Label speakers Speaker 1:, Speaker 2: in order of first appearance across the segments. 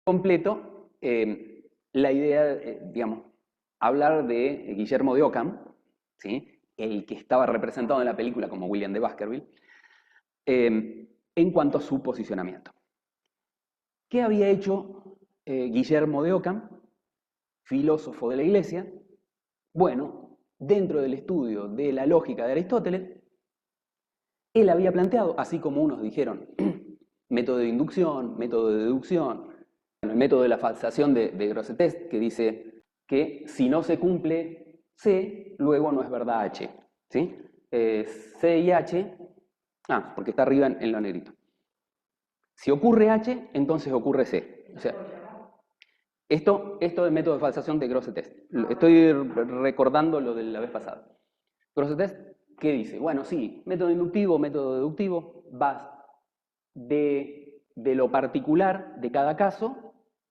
Speaker 1: completo, la idea, digamos, hablar de Guillermo de Ockham, ¿sí? El que estaba representado en la película como William de Baskerville, en cuanto a su posicionamiento. ¿Qué había hecho Guillermo de Ockham, filósofo de la Iglesia? Bueno, dentro del estudio de la lógica de Aristóteles, él había planteado, así como unos dijeron, método de inducción, método de deducción, el método de la falsación de Grosseteste, que dice que si no se cumple C, luego no es verdad H. ¿Sí? C y H, porque está arriba en lo negrito. Si ocurre H, entonces ocurre C. O sea, esto es el método de falsación de Grosseteste. Estoy recordando lo de la vez pasada. Grosseteste, ¿qué dice? Bueno, sí, método inductivo, método deductivo, vas de lo particular de cada caso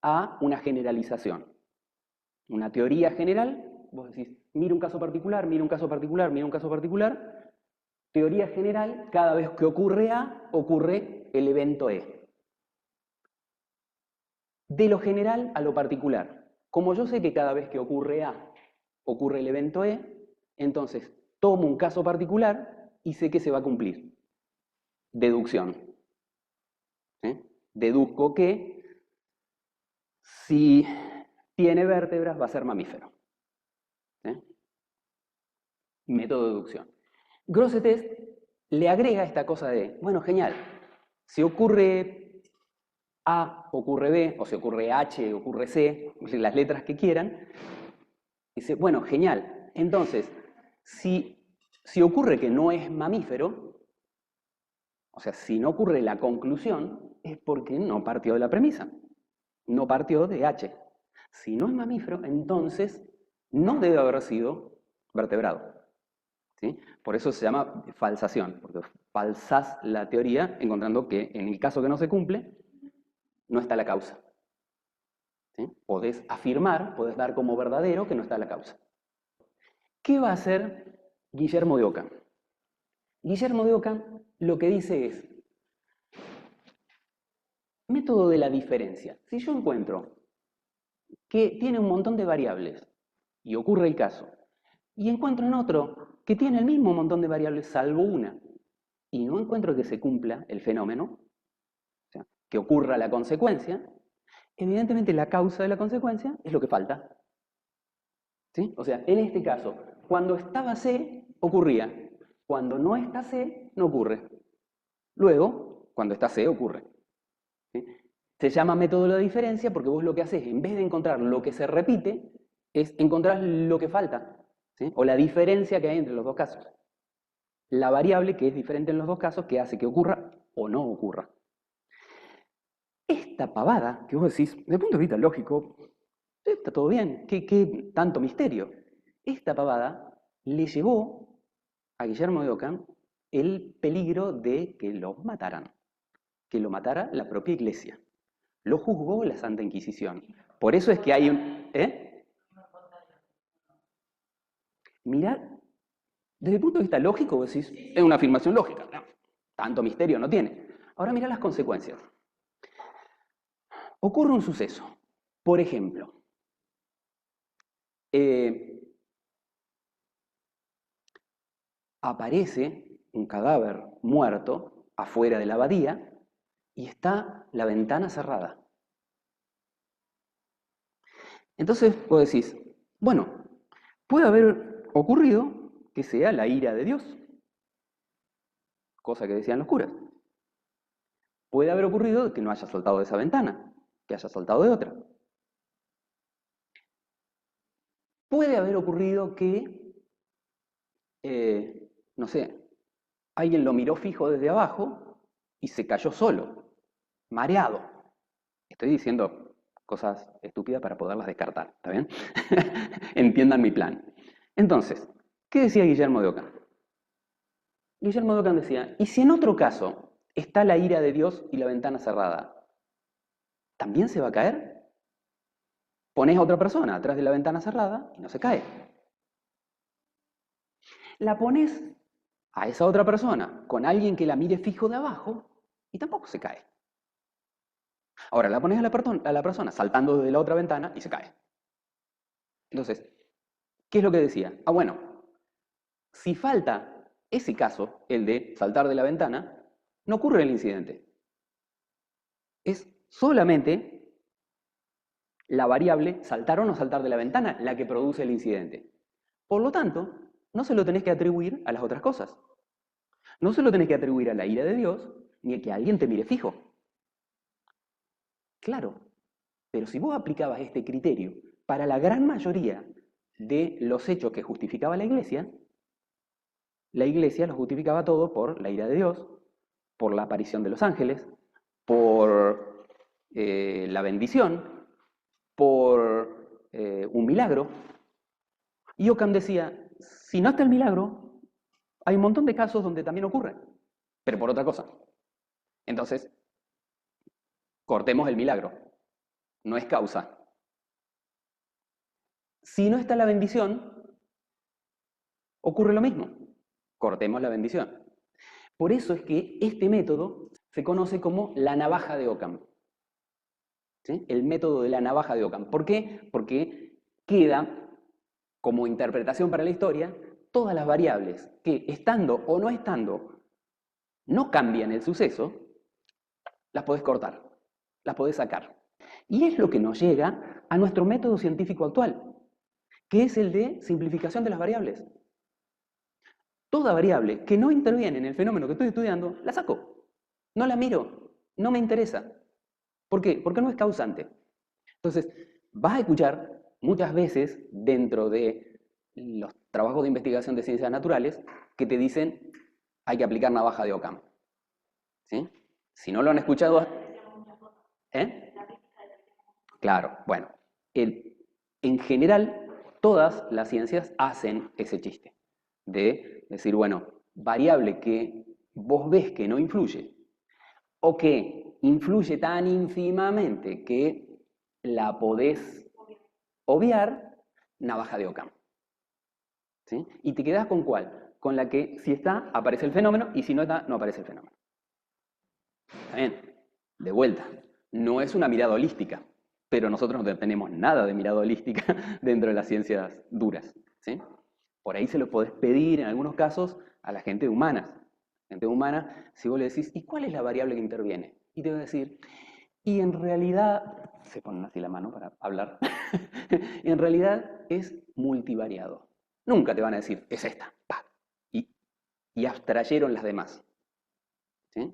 Speaker 1: a una generalización. Una teoría general, vos decís, mira un caso particular, mira un caso particular, mira un caso particular. Teoría general, cada vez que ocurre A, ocurre el evento E. De lo general a lo particular. Como yo sé que cada vez que ocurre A, ocurre el evento E, entonces tomo un caso particular y sé que se va a cumplir. Deducción. Deduzco que si tiene vértebras va a ser mamífero. Método de deducción. Grosseteste le agrega esta cosa de, bueno, genial, si ocurre A, ocurre B, o si ocurre H, ocurre C, las letras que quieran, dice, bueno, genial, entonces, si ocurre que no es mamífero, o sea, si no ocurre la conclusión, es porque no partió de la premisa, no partió de H. Si no es mamífero, entonces no debe haber sido vertebrado. ¿Sí? Por eso se llama falsación, porque falsás la teoría encontrando que en el caso que no se cumple, no está la causa. ¿Sí? Podés afirmar, podés dar como verdadero que no está la causa. ¿Qué va a hacer Guillermo de Ockham? Guillermo de Ockham lo que dice es, método de la diferencia. Si yo encuentro que tiene un montón de variables y ocurre el caso, y encuentro en otro que tiene el mismo montón de variables salvo una, y no encuentro que se cumpla el fenómeno, o sea, que ocurra la consecuencia, evidentemente la causa de la consecuencia es lo que falta. ¿Sí? O sea, en este caso, cuando estaba C, ocurría. Cuando no está C, no ocurre. Luego, cuando está C, ocurre. ¿Sí? Se llama método de la diferencia porque vos lo que haces, en vez de encontrar lo que se repite, es encontrar lo que falta. ¿Sí? O la diferencia que hay entre los dos casos. La variable que es diferente en los dos casos que hace que ocurra o no ocurra. Esta pavada que vos decís, desde el punto de vista lógico, está todo bien, ¿qué tanto misterio? Esta pavada le llevó a Guillermo de Ockham el peligro de que lo mataran, que lo matara la propia iglesia. Lo juzgó la Santa Inquisición. Por eso es que hay un... Mirá, desde el punto de vista lógico, vos decís, es una afirmación lógica, ¿no? Tanto misterio no tiene. Ahora mirá las consecuencias. Ocurre un suceso. Por ejemplo, aparece un cadáver muerto afuera de la abadía y está la ventana cerrada. Entonces vos decís, bueno, puede haber ocurrido que sea la ira de Dios, cosa que decían los curas. Puede haber ocurrido que no haya saltado de esa ventana, que haya saltado de otra. Puede haber ocurrido que, no sé, alguien lo miró fijo desde abajo y se cayó solo, mareado. Estoy diciendo cosas estúpidas para poderlas descartar, ¿está bien? Entiendan mi plan. Entonces, ¿qué decía Guillermo de Ockham? Guillermo de Ockham decía, ¿y si en otro caso está la ira de Dios y la ventana cerrada? ¿También se va a caer? Ponés a otra persona atrás de la ventana cerrada y no se cae. La pones a esa otra persona con alguien que la mire fijo de abajo y tampoco se cae. Ahora, la pones a la persona saltando desde la otra ventana y se cae. Entonces, ¿qué es lo que decía? Ah, bueno, si falta ese caso, el de saltar de la ventana, no ocurre el incidente. Es solamente la variable saltar o no saltar de la ventana la que produce el incidente. Por lo tanto, no se lo tenés que atribuir a las otras cosas. No se lo tenés que atribuir a la ira de Dios ni a que alguien te mire fijo. Claro, pero si vos aplicabas este criterio para la gran mayoría de los hechos que justificaba la iglesia lo justificaba todo por la ira de Dios, por la aparición de los ángeles, por la bendición, por un milagro. Y Occam decía, si no está el milagro, hay un montón de casos donde también ocurre, pero por otra cosa. Entonces, cortemos el milagro, no es causa. Si no está la bendición, ocurre lo mismo, cortemos la bendición. Por eso es que este método se conoce como la navaja de Occam. ¿Sí? El método de la navaja de Occam. ¿Por qué? Porque queda como interpretación para la historia todas las variables que, estando o no estando, no cambian el suceso, las podés cortar, las podés sacar. Y es lo que nos llega a nuestro método científico actual, que es el de simplificación de las variables. Toda variable que no interviene en el fenómeno que estoy estudiando, la saco. No la miro, no me interesa. ¿Por qué? Porque no es causante. Entonces, vas a escuchar muchas veces dentro de los trabajos de investigación de ciencias naturales que te dicen hay que aplicar navaja de Occam. ¿Sí? Si no lo han escuchado... ¿Eh? Claro, bueno. En general, todas las ciencias hacen ese chiste de decir, bueno, variable que vos ves que no influye o que influye tan ínfimamente que la podés obviar, navaja de Occam. ¿Sí? ¿Y te quedás con cuál? Con la que si está, aparece el fenómeno y si no está, no aparece el fenómeno. ¿Está bien? De vuelta. No es una mirada holística, pero nosotros no tenemos nada de mirada holística dentro de las ciencias duras. ¿Sí? Por ahí se lo podés pedir en algunos casos a la gente humana. Gente humana, si vos le decís, ¿y cuál es la variable que interviene? Y te va a decir, y en realidad, se ponen así la mano para hablar, en realidad es multivariado. Nunca te van a decir, es esta, pa, y abstrayeron las demás. ¿Sí?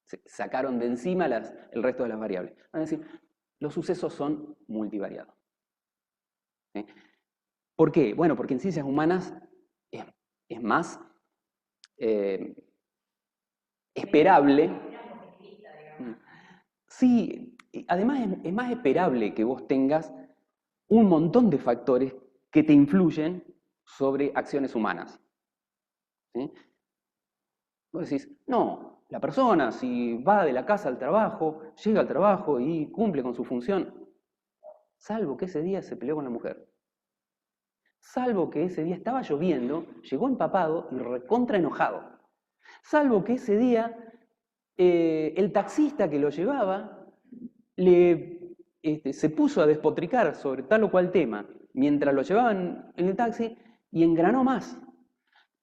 Speaker 1: Se sacaron de encima el resto de las variables. Van a decir, los sucesos son multivariados. ¿Sí? ¿Por qué? Bueno, porque en ciencias humanas es más eh, esperable. Sí, además es más esperable que vos tengas un montón de factores que te influyen sobre acciones humanas. ¿Sí? Vos decís, no, la persona si va de la casa al trabajo, llega al trabajo y cumple con su función, salvo que ese día se peleó con la mujer. Salvo que ese día estaba lloviendo, llegó empapado y recontra enojado. Salvo que ese día el taxista que lo llevaba se puso a despotricar sobre tal o cual tema mientras lo llevaban en el taxi y engranó más.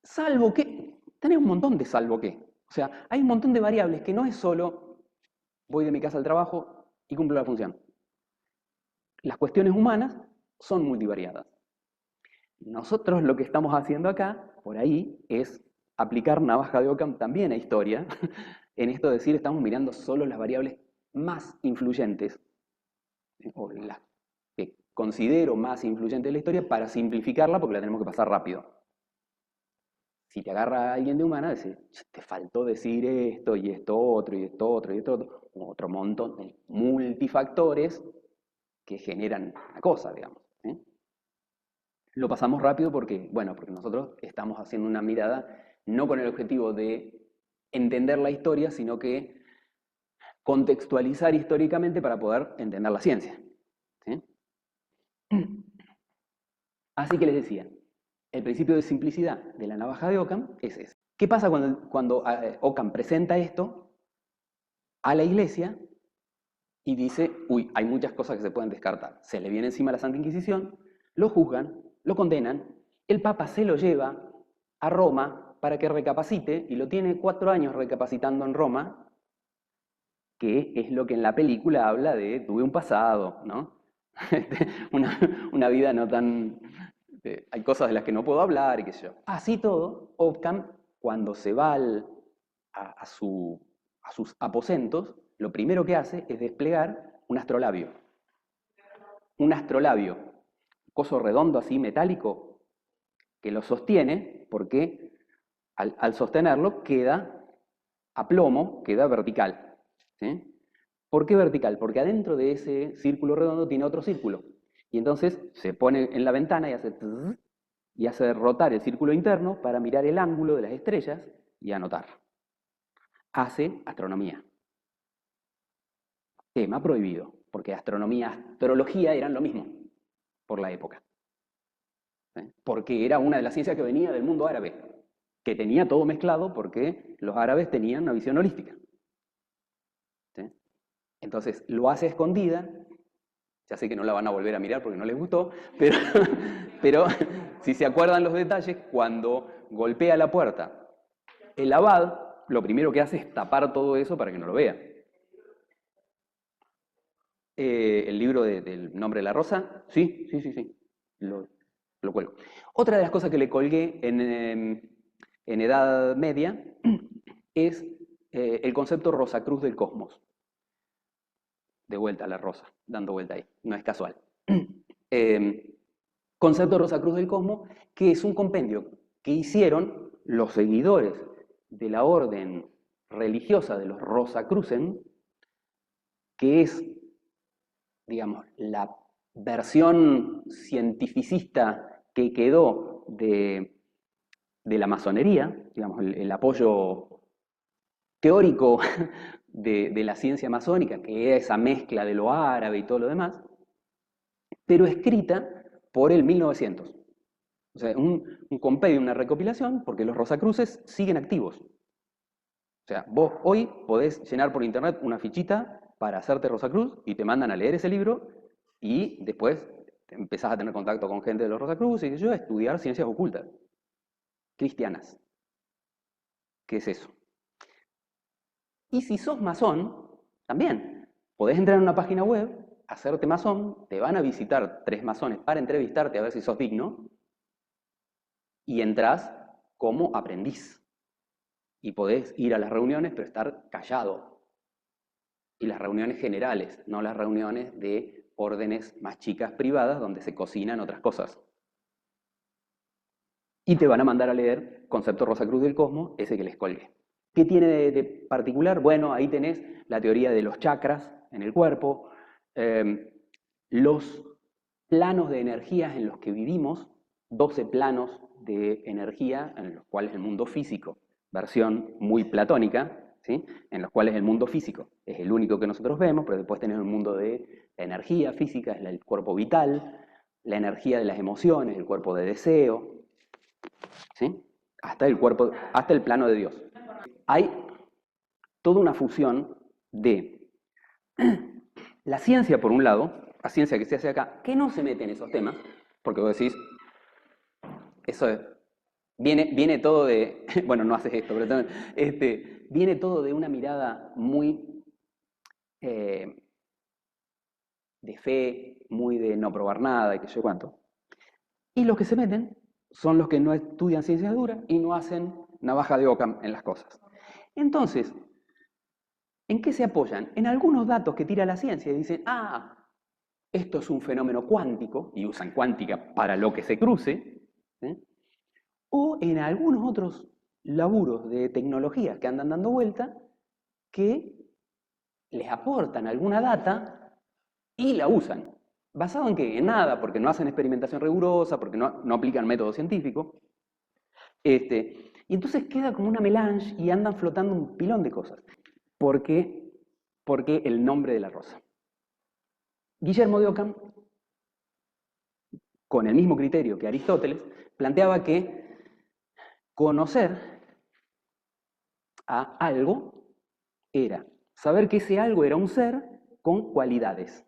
Speaker 1: Salvo que, tenés un montón de salvo que. O sea, hay un montón de variables que no es solo voy de mi casa al trabajo y cumplo la función. Las cuestiones humanas son multivariadas. Nosotros lo que estamos haciendo acá, por ahí, es aplicar navaja de Occam también a historia. En esto de decir, estamos mirando solo las variables más influyentes, o las que considero más influyentes de la historia, para simplificarla porque la tenemos que pasar rápido. Si te agarra alguien de humana, decir, te faltó decir esto y esto otro y esto otro y esto otro montón de multifactores que generan la cosa, digamos. ¿Eh? Lo pasamos rápido porque, bueno, porque nosotros estamos haciendo una mirada no con el objetivo de entender la historia, sino que contextualizar históricamente para poder entender la ciencia. ¿Sí? Así que les decía, el principio de simplicidad de la navaja de Occam es ese. ¿Qué pasa cuando Occam presenta esto a la iglesia? y dice, uy, hay muchas cosas que se pueden descartar. Se le viene encima la Santa Inquisición, lo juzgan, lo condenan, el Papa se lo lleva a Roma para que recapacite, y lo tiene 4 años recapacitando en Roma, que es lo que en la película habla de tuve un pasado, ¿no? una vida no tan... hay cosas de las que no puedo hablar y qué sé yo. Así todo, Occam, cuando se va a sus aposentos, lo primero que hace es desplegar un astrolabio. Un astrolabio, coso redondo así, metálico, que lo sostiene porque al sostenerlo queda a plomo, queda vertical. ¿Sí? ¿Por qué vertical? Porque adentro de ese círculo redondo tiene otro círculo. Y entonces se pone en la ventana y hace rotar el círculo interno para mirar el ángulo de las estrellas y anotar. Hace astronomía. Tema prohibido, porque astronomía y astrología eran lo mismo por la época. ¿Sí? Porque era una de las ciencias que venía del mundo árabe, que tenía todo mezclado porque los árabes tenían una visión holística. ¿Sí? Entonces lo hace escondida. Ya sé que no la van a volver a mirar porque no les gustó, pero, pero si se acuerdan los detalles, cuando golpea la puerta el abad, lo primero que hace es tapar todo eso para que no lo vea. El libro del nombre de la rosa, sí, sí, sí, sí, lo cuelgo. Otra de las cosas que le colgué en Edad Media es el concepto Rosacruz del Cosmos. De vuelta a la rosa, dando vuelta ahí, no es casual. Concepto Rosacruz del Cosmos, que es un compendio que hicieron los seguidores de la orden religiosa de los Rosacrucen, que es, digamos, la versión cientificista que quedó de la masonería, digamos, el apoyo teórico de la ciencia masónica, que es esa mezcla de lo árabe y todo lo demás, pero escrita por el 1900. O sea, un compendio, una recopilación, porque los Rosacruces siguen activos. O sea, vos hoy podés llenar por internet una fichita para hacerte Rosacruz y te mandan a leer ese libro y después empezás a tener contacto con gente de los Rosacruz y yo a estudiar ciencias ocultas, cristianas. ¿Qué es eso? Y si sos masón, también podés entrar en una página web, hacerte masón, te van a visitar 3 masones para entrevistarte a ver si sos digno, y entrás como aprendiz. Y podés ir a las reuniones, pero estar callado. Y las reuniones generales, no las reuniones de órdenes más chicas privadas donde se cocinan otras cosas. Y te van a mandar a leer Concepto Rosacruz del Cosmos, ese que les colgué. ¿Qué tiene de particular? Bueno, ahí tenés la teoría de los chakras en el cuerpo, los planos de energías en los que vivimos, 12 planos de energía en los cuales el mundo físico, versión muy platónica, ¿sí? En los cuales el mundo físico es el único que nosotros vemos, pero después tenemos el mundo de la energía física, es el cuerpo vital, la energía de las emociones, el cuerpo de deseo, ¿sí? Hasta el cuerpo, hasta el plano de Dios. Hay toda una fusión de la ciencia, por un lado, la ciencia que se hace acá, que no se mete en esos temas, porque vos decís, eso viene todo de, bueno, no haces esto, pero también, viene todo de una mirada muy de fe, muy de no probar nada y qué sé yo cuánto. Y los que se meten son los que no estudian ciencias duras y no hacen navaja de Occam en las cosas. Entonces, ¿en qué se apoyan? En algunos datos que tira la ciencia y dicen, esto es un fenómeno cuántico, y usan cuántica para lo que se cruce, ¿sí? O en algunos otros laburos de tecnología que andan dando vuelta, que les aportan alguna data y la usan. ¿Basado en qué? En nada, porque no hacen experimentación rigurosa, porque no aplican método científico. Y entonces queda como una melange y andan flotando un pilón de cosas. ¿Por qué? Porque el nombre de la rosa. Guillermo de Ockham, con el mismo criterio que Aristóteles, planteaba que conocer a algo era saber que ese algo era un ser con cualidades,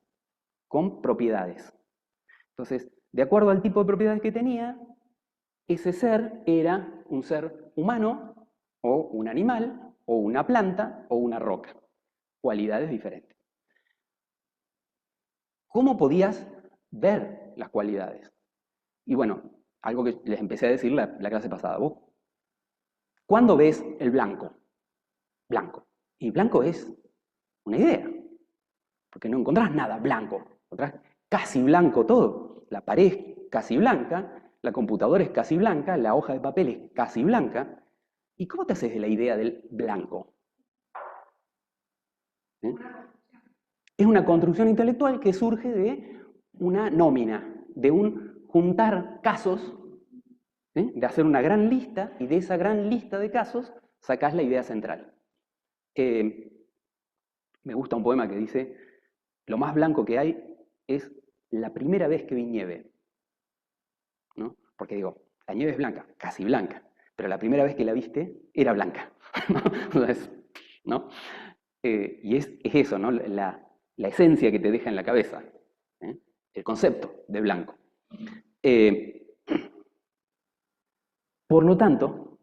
Speaker 1: con propiedades. Entonces, de acuerdo al tipo de propiedades que tenía, ese ser era un ser humano, o un animal, o una planta, o una roca. Cualidades diferentes. ¿Cómo podías ver las cualidades? Y bueno, algo que les empecé a decir la clase pasada. ¿Vos cuándo ves el blanco? Blanco. Y blanco es una idea, porque no encontrás nada blanco, encontrás casi blanco todo. La pared es casi blanca, la computadora es casi blanca, la hoja de papel es casi blanca. ¿Y cómo te haces de la idea del blanco? ¿Eh? Es una construcción intelectual que surge de una nómina, de un juntar casos, de hacer una gran lista, y de esa gran lista de casos sacás la idea central. Me gusta un poema que dice, lo más blanco que hay es la primera vez que vi nieve, ¿no? Porque digo, la nieve es blanca, casi blanca, pero la primera vez que la viste era blanca, ¿no? Y es eso, ¿no? La esencia que te deja en la cabeza, ¿eh? El concepto de blanco. Por lo tanto,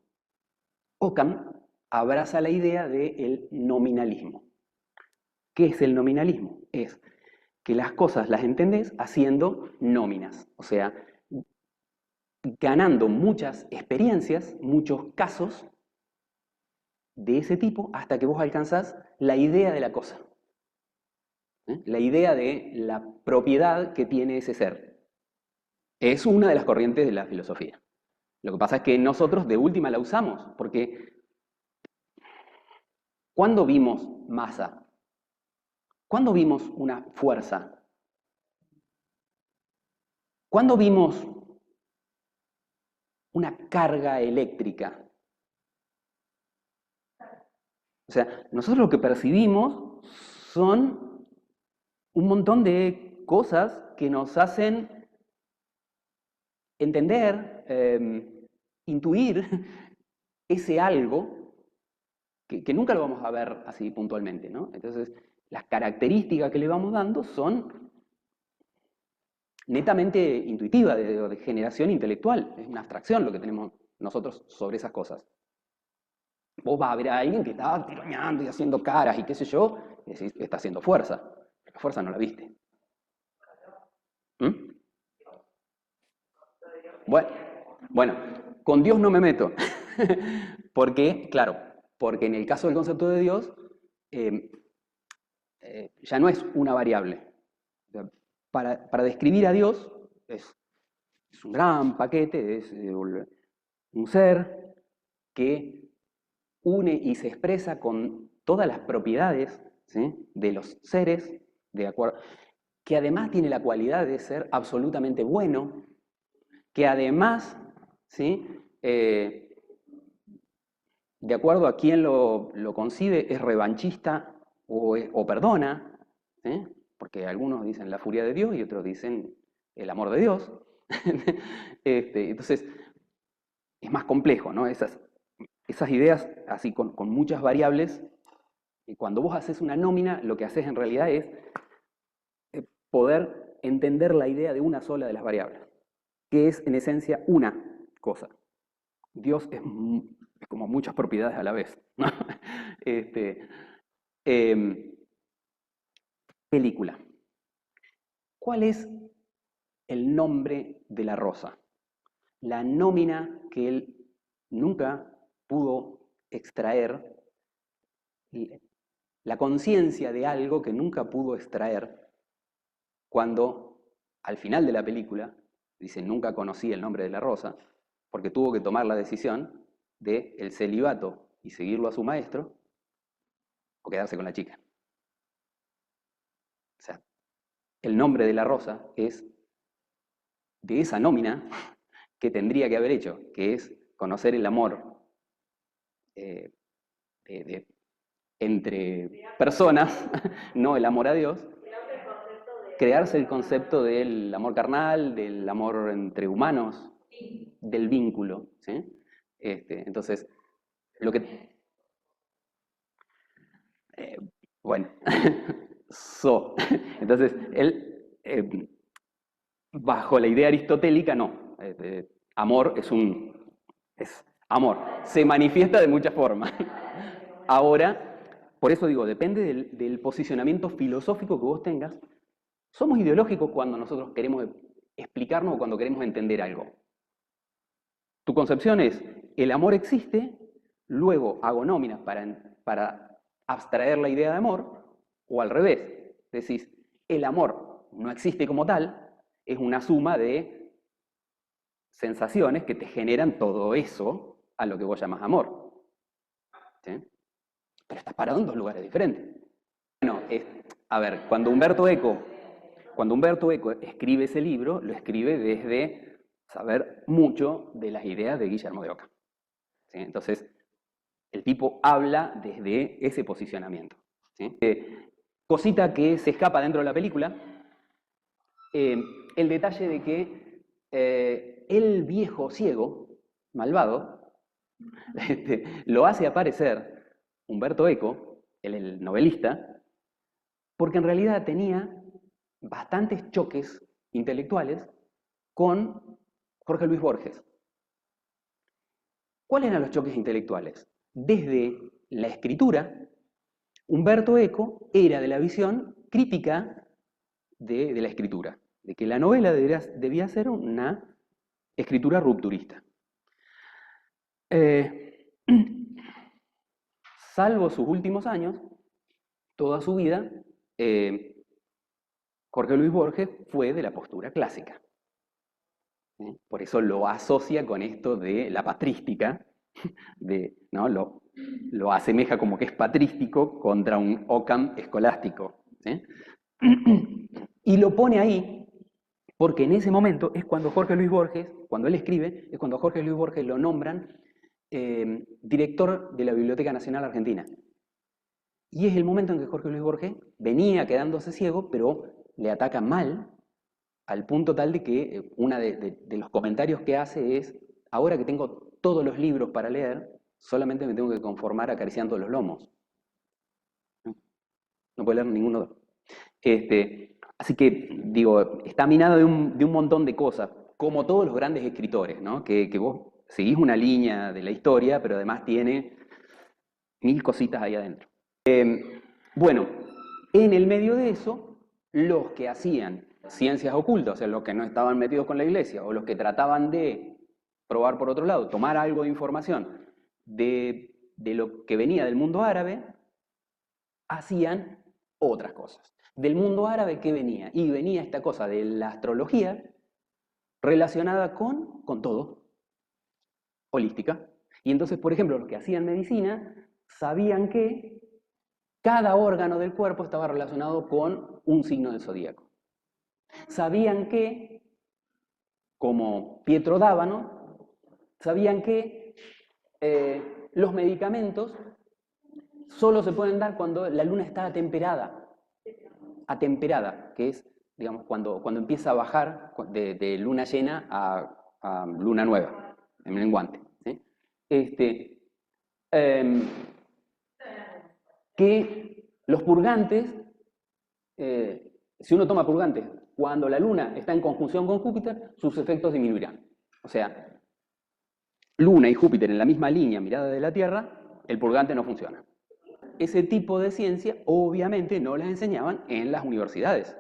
Speaker 1: Occam abraza la idea del nominalismo. ¿Qué es el nominalismo? Es que las cosas las entendés haciendo nóminas, o sea, ganando muchas experiencias, muchos casos de ese tipo, hasta que vos alcanzás la idea de la cosa, la idea de la propiedad que tiene ese ser. Es una de las corrientes de la filosofía. Lo que pasa es que nosotros de última la usamos, porque ¿cuándo vimos masa? ¿Cuándo vimos una fuerza? ¿Cuándo vimos una carga eléctrica? O sea, nosotros lo que percibimos son un montón de cosas que nos hacen entender, intuir ese algo que nunca lo vamos a ver así puntualmente, ¿no? Entonces, las características que le vamos dando son netamente intuitivas, de generación intelectual. Es una abstracción lo que tenemos nosotros sobre esas cosas. Vos vas a ver a alguien que está tironeando y haciendo caras y qué sé yo, y decís, está haciendo fuerza. La fuerza no la viste. ¿Mm? Bueno, bueno, con Dios no me meto. Porque, claro, porque en el caso del concepto de Dios, eh, ya no es una variable. O sea, para describir a Dios es un gran paquete, es un ser que une y se expresa con todas las propiedades, ¿sí?, de los seres, de acuerdo, que además tiene la cualidad de ser absolutamente bueno, que además, ¿sí?, de acuerdo a quien lo concibe, es revanchista o perdona, ¿sí?, porque algunos dicen la furia de Dios y otros dicen el amor de Dios. Entonces, es más complejo, ¿no? Esas ideas, así con muchas variables, y cuando vos haces una nómina, lo que haces en realidad es poder entender la idea de una sola de las variables, que es en esencia una cosa. Dios es como muchas propiedades a la vez, ¿no? Este, eh, película. ¿Cuál es el nombre de la rosa? La nómina que él nunca pudo extraer, la conciencia de algo que nunca pudo extraer, cuando al final de la película dice, nunca conocí el nombre de la rosa, porque tuvo que tomar la decisión de el celibato y seguirlo a su maestro, o quedarse con la chica. O sea, el nombre de la rosa es de esa nómina que tendría que haber hecho, que es conocer el amor eh, entre personas, no el amor a Dios, crearse el concepto del amor carnal, del amor entre humanos, del vínculo, ¿sí? Entonces, lo que... bueno, Entonces, él, bajo la idea aristotélica, no. Amor es amor. Se manifiesta de muchas formas. Ahora, por eso digo, depende del posicionamiento filosófico que vos tengas. Somos ideológicos cuando nosotros queremos explicarnos o cuando queremos entender algo. Tu concepción es, el amor existe, luego hago nóminas para abstraer la idea de amor, o al revés, decís, el amor no existe como tal, es una suma de sensaciones que te generan todo eso a lo que vos llamas amor. ¿Sí? Pero estás parado en dos lugares diferentes. Bueno, a ver, cuando Umberto Eco escribe ese libro, lo escribe desde saber mucho de las ideas de Guillermo de Ockham. ¿Sí? Entonces, el tipo habla desde ese posicionamiento. ¿Sí? Cosita que se escapa dentro de la película, el detalle de que el viejo ciego, malvado, lo hace aparecer Umberto Eco, el novelista, porque en realidad tenía bastantes choques intelectuales con Jorge Luis Borges. ¿Cuáles eran los choques intelectuales? Desde la escritura, Umberto Eco era de la visión crítica de la escritura, de que la novela debía ser una escritura rupturista. Salvo sus últimos años, toda su vida, Jorge Luis Borges fue de la postura clásica. ¿Sí? Por eso lo asocia con esto de la patrística, ¿no? Lo asemeja como que es patrístico contra un Ockham escolástico. ¿Sí? Y lo pone ahí porque en ese momento es cuando Jorge Luis Borges, cuando él escribe, es cuando Jorge Luis Borges lo nombran director de la Biblioteca Nacional Argentina. Y es el momento en que Jorge Luis Borges venía quedándose ciego, pero le ataca mal, al punto tal de que uno de los comentarios que hace es, ahora que tengo todos los libros para leer, solamente me tengo que conformar acariciando los lomos. No puedo leer ninguno. Así que, digo, está minado de un montón de cosas, como todos los grandes escritores, ¿no? Que vos seguís una línea de la historia, pero además tiene 1000 cositas ahí adentro. Bueno, en el medio de eso, los que hacían ciencias ocultas, o sea, los que no estaban metidos con la iglesia, o los que trataban de probar por otro lado, tomar algo de información de lo que venía del mundo árabe, hacían otras cosas. Del mundo árabe, ¿qué venía? Y venía esta cosa de la astrología relacionada con todo, holística. Y entonces, por ejemplo, los que hacían medicina sabían que cada órgano del cuerpo estaba relacionado con un signo del zodíaco. Sabían que, como Pietro Dávano, sabían que los medicamentos solo se pueden dar cuando la luna está atemperada, que es, digamos, cuando empieza a bajar de luna llena a luna nueva, en menguante. ¿Sí? Que los purgantes, si uno toma purgantes cuando la luna está en conjunción con Júpiter, sus efectos disminuirán. O sea, Luna y Júpiter en la misma línea mirada de la Tierra, el purgante no funciona. Ese tipo de ciencia obviamente no las enseñaban en las universidades.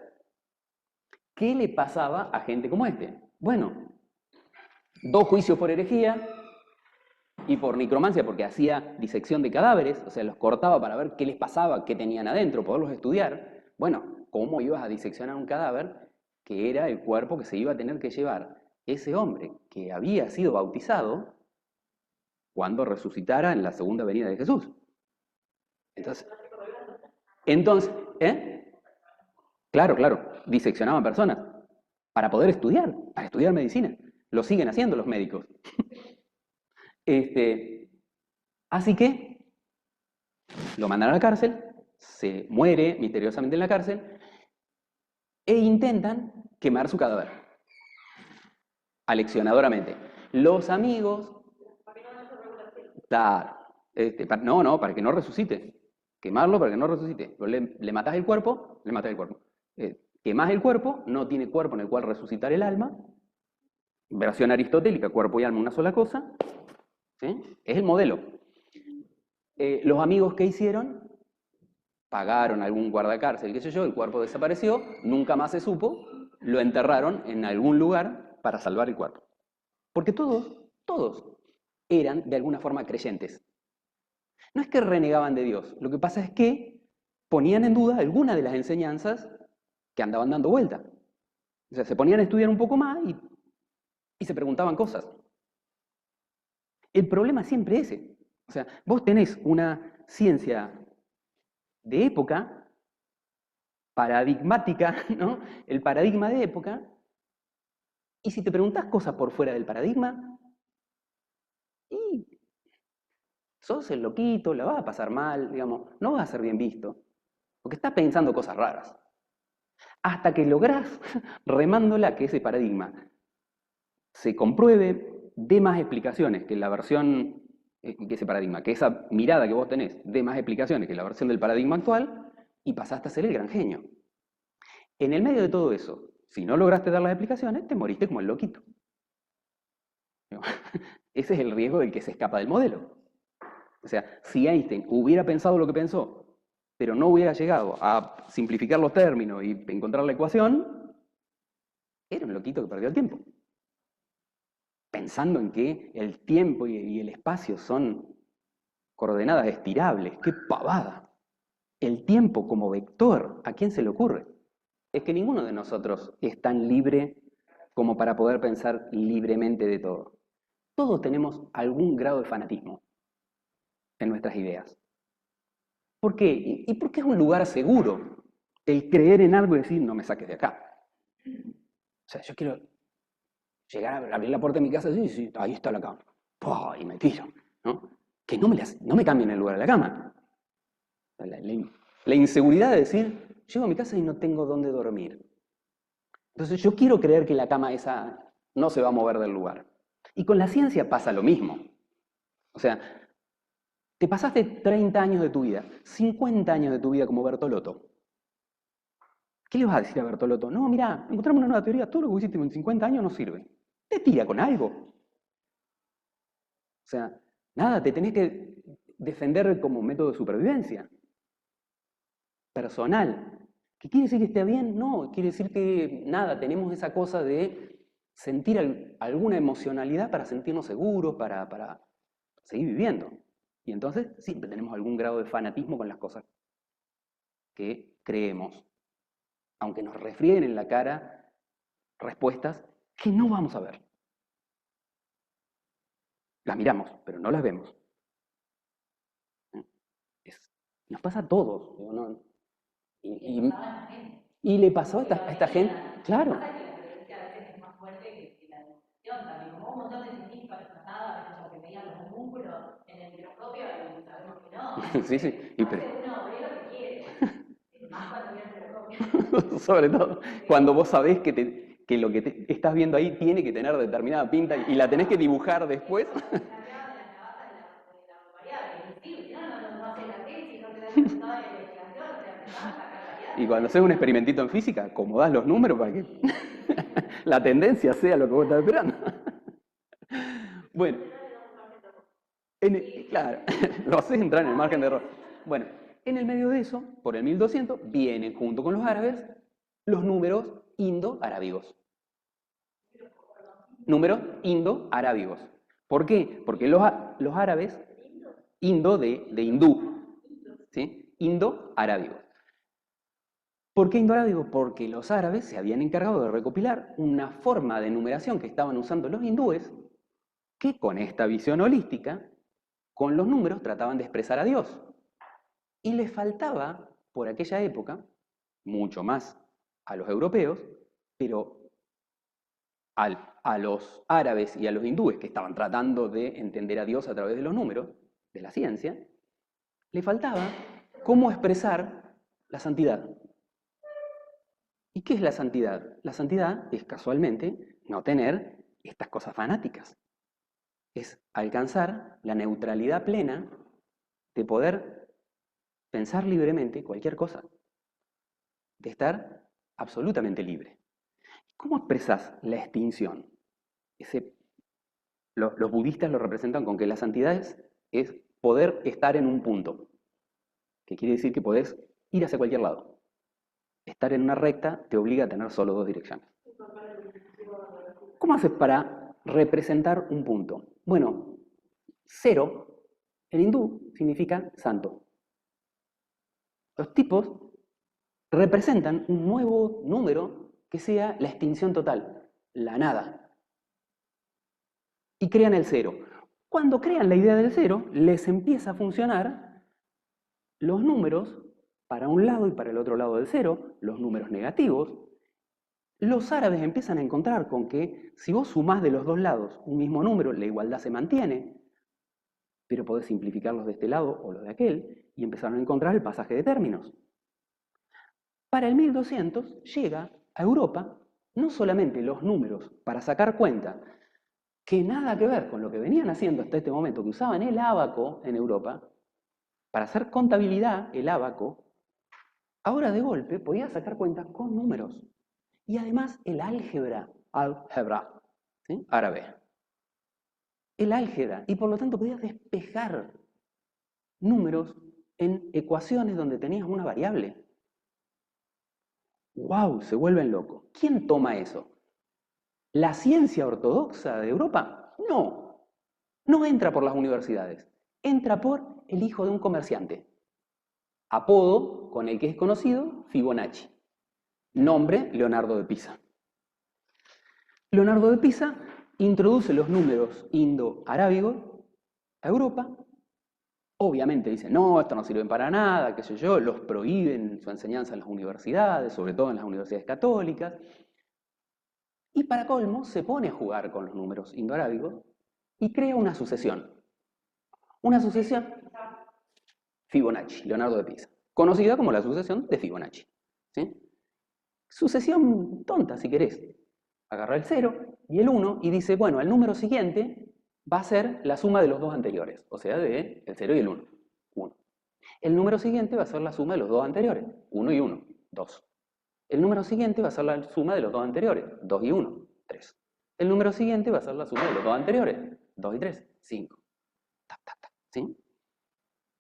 Speaker 1: ¿Qué le pasaba a gente como este? Bueno, 2 juicios por herejía y por necromancia, porque hacía disección de cadáveres, o sea, los cortaba para ver qué les pasaba, qué tenían adentro, poderlos estudiar. Bueno, ¿cómo ibas a diseccionar un cadáver que era el cuerpo que se iba a tener que llevar ese hombre que había sido bautizado cuando resucitara en la segunda venida de Jesús? Entonces, Claro, diseccionaban personas para poder estudiar, para estudiar medicina. Lo siguen haciendo los médicos. Así que lo mandan a la cárcel, se muere misteriosamente en la cárcel e intentan quemar su cadáver, aleccionadoramente. Los amigos, claro, no, para que no resucite. quemarlo para que no resucite. Le matás el cuerpo, le matás el cuerpo. Quemás el cuerpo, no tiene cuerpo en el cual resucitar el alma. Versión aristotélica, cuerpo y alma una sola cosa. ¿Sí? Es el modelo. Los amigos que hicieron, pagaron a algún guardacárcel, qué sé yo, el cuerpo desapareció, nunca más se supo, lo enterraron en algún lugar para salvar el cuerpo. Porque todos eran de alguna forma creyentes. No es que renegaban de Dios, lo que pasa es que ponían en duda alguna de las enseñanzas que andaban dando vuelta. O sea, se ponían a estudiar un poco más y se preguntaban cosas. El problema siempre es ese. O sea, vos tenés una ciencia de época, paradigmática, ¿no? El paradigma de época, y si te preguntás cosas por fuera del paradigma, y sos el loquito, la vas a pasar mal, digamos, no vas a ser bien visto, porque estás pensando cosas raras. Hasta que lográs, remándola, que ese paradigma se compruebe, dé más explicaciones que la versión, que ese paradigma, que esa mirada que vos tenés, dé más explicaciones que la versión del paradigma actual, y pasaste a ser el gran genio. En el medio de todo eso, si no lograste dar las explicaciones, te moriste como el loquito. Ese es el riesgo del que se escapa del modelo. O sea, si Einstein hubiera pensado lo que pensó, pero no hubiera llegado a simplificar los términos y encontrar la ecuación, era un loquito que perdió el tiempo. Pensando en que el tiempo y el espacio son coordenadas estirables. ¡Qué pavada! El tiempo como vector, ¿a quién se le ocurre? Es que ninguno de nosotros es tan libre como para poder pensar libremente de todo. Todos tenemos algún grado de fanatismo en nuestras ideas. ¿Por qué? ¿Y por qué es un lugar seguro el creer en algo y decir, no me saques de acá? O sea, yo quiero llegar a abrir la puerta de mi casa y decir, sí, ahí está la cama. ¡Pah! Y me tiro, ¿no? Que no me cambien el lugar de la cama. La inseguridad de decir, llego a mi casa y no tengo dónde dormir. Entonces yo quiero creer que la cama esa no se va a mover del lugar. Y con la ciencia pasa lo mismo. O sea, te pasaste 30 años de tu vida, 50 años de tu vida como Bertolotto. ¿Qué le vas a decir a Bertolotto? No, mira, encontramos una nueva teoría, todo lo que hiciste en 50 años no sirve. Te tira con algo. O sea, nada, te tenés que defender como método de supervivencia. Personal. ¿Qué quiere decir que esté bien? No, quiere decir que nada, tenemos esa cosa de sentir alguna emocionalidad para sentirnos seguros, para seguir viviendo. Y entonces siempre tenemos algún grado de fanatismo con las cosas que creemos, aunque nos refrieguen en la cara respuestas que no vamos a ver. Las miramos, pero no las vemos. Nos pasa a todos. ¿No? Y le pasó a esta gente, claro.
Speaker 2: Pasa que la creencia a veces es más fuerte que la demostración también. Como un montón de científicos pasadas, a veces como que veían los homúnculos en el microscopio y sabemos que no.
Speaker 1: Sí, sí.
Speaker 2: A veces uno ve lo que quiere, más cuando ve el microscopio.
Speaker 1: Sobre todo cuando vos sabés que lo que estás viendo ahí tiene que tener determinada pinta y la tenés que dibujar después. Y cuando haces un experimentito en física, acomodás los números para que la tendencia sea lo que vos estás esperando. Bueno, claro, lo haces entrar en el margen de error. Bueno, en el medio de eso, por el 1200, vienen junto con los árabes los números indo-arábigos. Números indo-arábigos. ¿Por qué? Porque los árabes, indo de hindú, ¿sí? Indo-arábigos. ¿Por qué indo-arábigos? Porque los árabes se habían encargado de recopilar una forma de numeración que estaban usando los hindúes, que con esta visión holística, con los números trataban de expresar a Dios. Y les faltaba, por aquella época, mucho más a los europeos, pero a los árabes y a los hindúes que estaban tratando de entender a Dios a través de los números, de la ciencia, le faltaba cómo expresar la santidad. ¿Y qué es la santidad? La santidad es casualmente no tener estas cosas fanáticas. Es alcanzar la neutralidad plena de poder pensar libremente cualquier cosa, de estar absolutamente libre. ¿Cómo expresas la extinción? Los budistas lo representan con que la santidad es poder estar en un punto, que quiere decir que podés ir hacia cualquier lado. Estar en una recta te obliga a tener solo dos direcciones. ¿Cómo haces para representar un punto? Bueno, cero en hindú significa santo. Los tipos representan un nuevo número que sea la extinción total, la nada. Y crean el cero. Cuando crean la idea del cero, les empieza a funcionar los números para un lado y para el otro lado del cero, los números negativos. Los árabes empiezan a encontrar con que si vos sumás de los dos lados un mismo número, la igualdad se mantiene, pero podés simplificarlos de este lado o los de aquel, y empezaron a encontrar el pasaje de términos. Para el 1200 llega a Europa no solamente los números para sacar cuenta, que nada que ver con lo que venían haciendo hasta este momento, que usaban el ábaco en Europa, para hacer contabilidad, el ábaco, ahora de golpe podía sacar cuentas con números. Y además el álgebra, ¿sí? Árabe. El álgebra, y por lo tanto podías despejar números en ecuaciones donde tenías una variable. ¡Wow! Se vuelven locos. ¿Quién toma eso? ¿La ciencia ortodoxa de Europa? No. No entra por las universidades. Entra por el hijo de un comerciante. Apodo con el que es conocido, Fibonacci. Nombre, Leonardo de Pisa. Leonardo de Pisa introduce los números indo-arábigos a Europa. Obviamente dice, no, esto no sirve para nada, qué sé yo, los prohíben su enseñanza en las universidades, sobre todo en las universidades católicas. Y para colmo, se pone a jugar con los números indo-arábigos y crea una sucesión. Una sucesión Fibonacci, Leonardo de Pisa, conocida como la sucesión de Fibonacci. ¿Sí? Sucesión tonta, si querés. Agarra el 0 y el 1 y dice, bueno, el número siguiente va a ser la suma de los dos anteriores, o sea, de el 0 y el 1. 1. El número siguiente va a ser la suma de los dos anteriores, 1 y 1, 2. El número siguiente va a ser la suma de los dos anteriores, 2 y 1, 3. El número siguiente va a ser la suma de los dos anteriores, 2 y 3, 5. ¿Sí?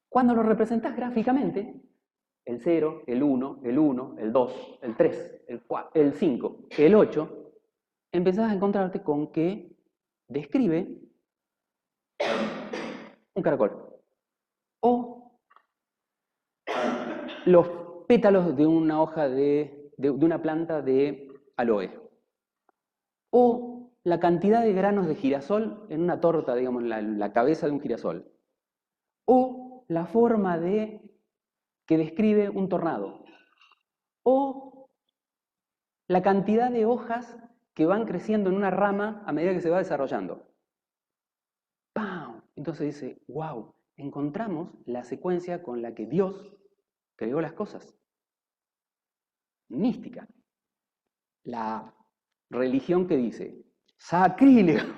Speaker 1: Cuando lo representas gráficamente, el 0, el 1, el 1, el 2, el 3, el 4, el 5, el 8, empezás a encontrarte con que describe un caracol. O los pétalos de una hoja de una planta de aloe. O la cantidad de granos de girasol en una torta, digamos, en la cabeza de un girasol. O la forma que describe un tornado. O la cantidad de hojas que van creciendo en una rama a medida que se va desarrollando. ¡Pam! Entonces dice, wow, encontramos la secuencia con la que Dios creó las cosas. Mística. La religión que dice, sacrílego.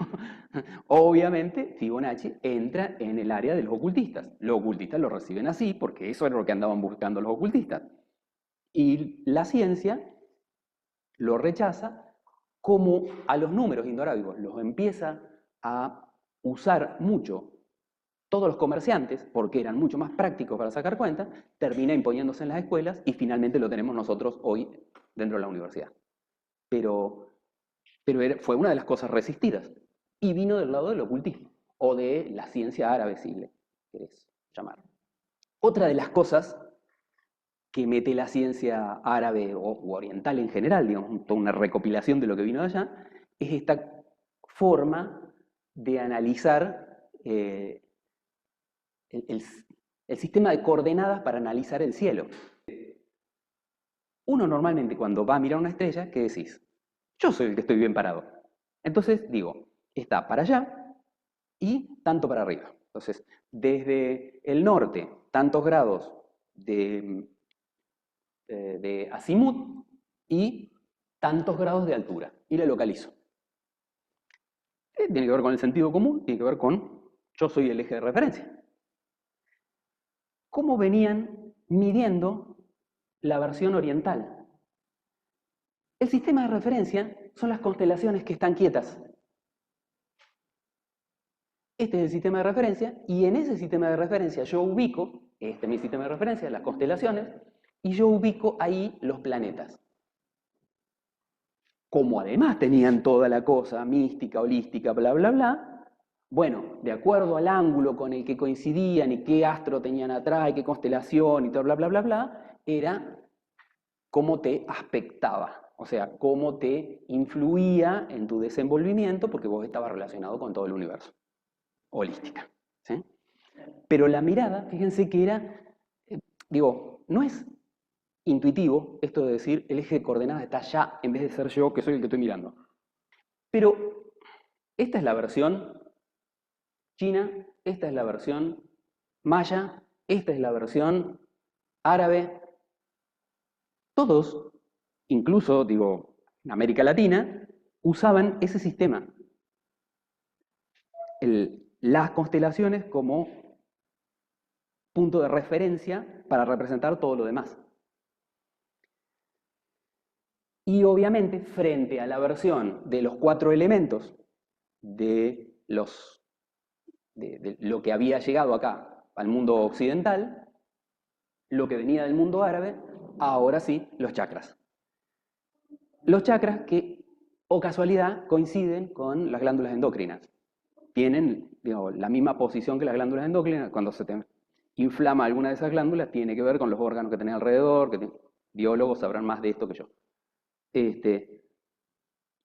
Speaker 1: Obviamente, Fibonacci entra en el área de los ocultistas. Los ocultistas lo reciben así porque eso era lo que andaban buscando los ocultistas. Y la ciencia lo rechaza como a los números indoarábigos los empieza a usar mucho todos los comerciantes, porque eran mucho más prácticos para sacar cuentas, termina imponiéndose en las escuelas y finalmente lo tenemos nosotros hoy dentro de la universidad. Pero fue una de las cosas resistidas y vino del lado del ocultismo o de la ciencia árabe, si le querés llamar. Otra de las cosas que mete la ciencia árabe u oriental en general, digamos, toda una recopilación de lo que vino de allá, es esta forma de analizar el sistema de coordenadas para analizar el cielo. Uno normalmente cuando va a mirar una estrella, ¿qué decís? Yo soy el que estoy bien parado. Entonces digo, está para allá y tanto para arriba. Entonces, desde el norte, tantos grados de azimut y tantos grados de altura. Y la localizo. Tiene que ver con el sentido común, tiene que ver con yo soy el eje de referencia. ¿Cómo venían midiendo la versión oriental. El sistema de referencia son las constelaciones que están quietas. Este es el sistema de referencia, y en ese sistema de referencia yo ubico, este es mi sistema de referencia, las constelaciones, y yo ubico ahí los planetas. Como además tenían toda la cosa mística, holística, bla, bla, bla, bueno, de acuerdo al ángulo con el que coincidían y qué astro tenían atrás y qué constelación y todo, bla, bla, bla, bla, era cómo te aspectaba, o sea, cómo te influía en tu desenvolvimiento porque vos estabas relacionado con todo el universo, holística. ¿Sí? Pero la mirada, fíjense que era, no es intuitivo esto de decir el eje de coordenadas está allá en vez de ser yo que soy el que estoy mirando. Pero esta es la versión china, esta es la versión maya, esta es la versión árabe. Todos, incluso, en América Latina, usaban ese sistema. Las constelaciones como punto de referencia para representar todo lo demás. Y obviamente, frente a la versión de los 4 elementos de lo que había llegado acá al mundo occidental, lo que venía del mundo árabe, ahora sí, los chakras. Los chakras que, o casualidad, coinciden con las glándulas endocrinas. Tienen la misma posición que las glándulas endocrinas. Cuando se te inflama alguna de esas glándulas, tiene que ver con los órganos que tenés alrededor, biólogos sabrán más de esto que yo.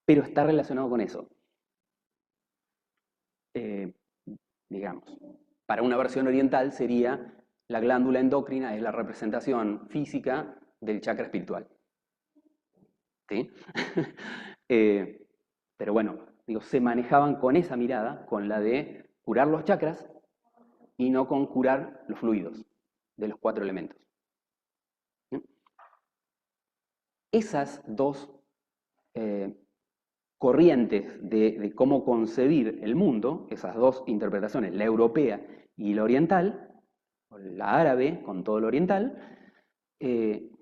Speaker 1: Pero está relacionado con eso. Para una versión oriental sería la glándula endocrina es la representación física del chakra espiritual. ¿Sí? Pero bueno, se manejaban con esa mirada, con la de curar los chakras y no con curar los fluidos de los 4 elementos. ¿Sí? Esas dos corrientes de cómo concebir el mundo, esas dos interpretaciones, la europea y la oriental, o la árabe con todo lo oriental,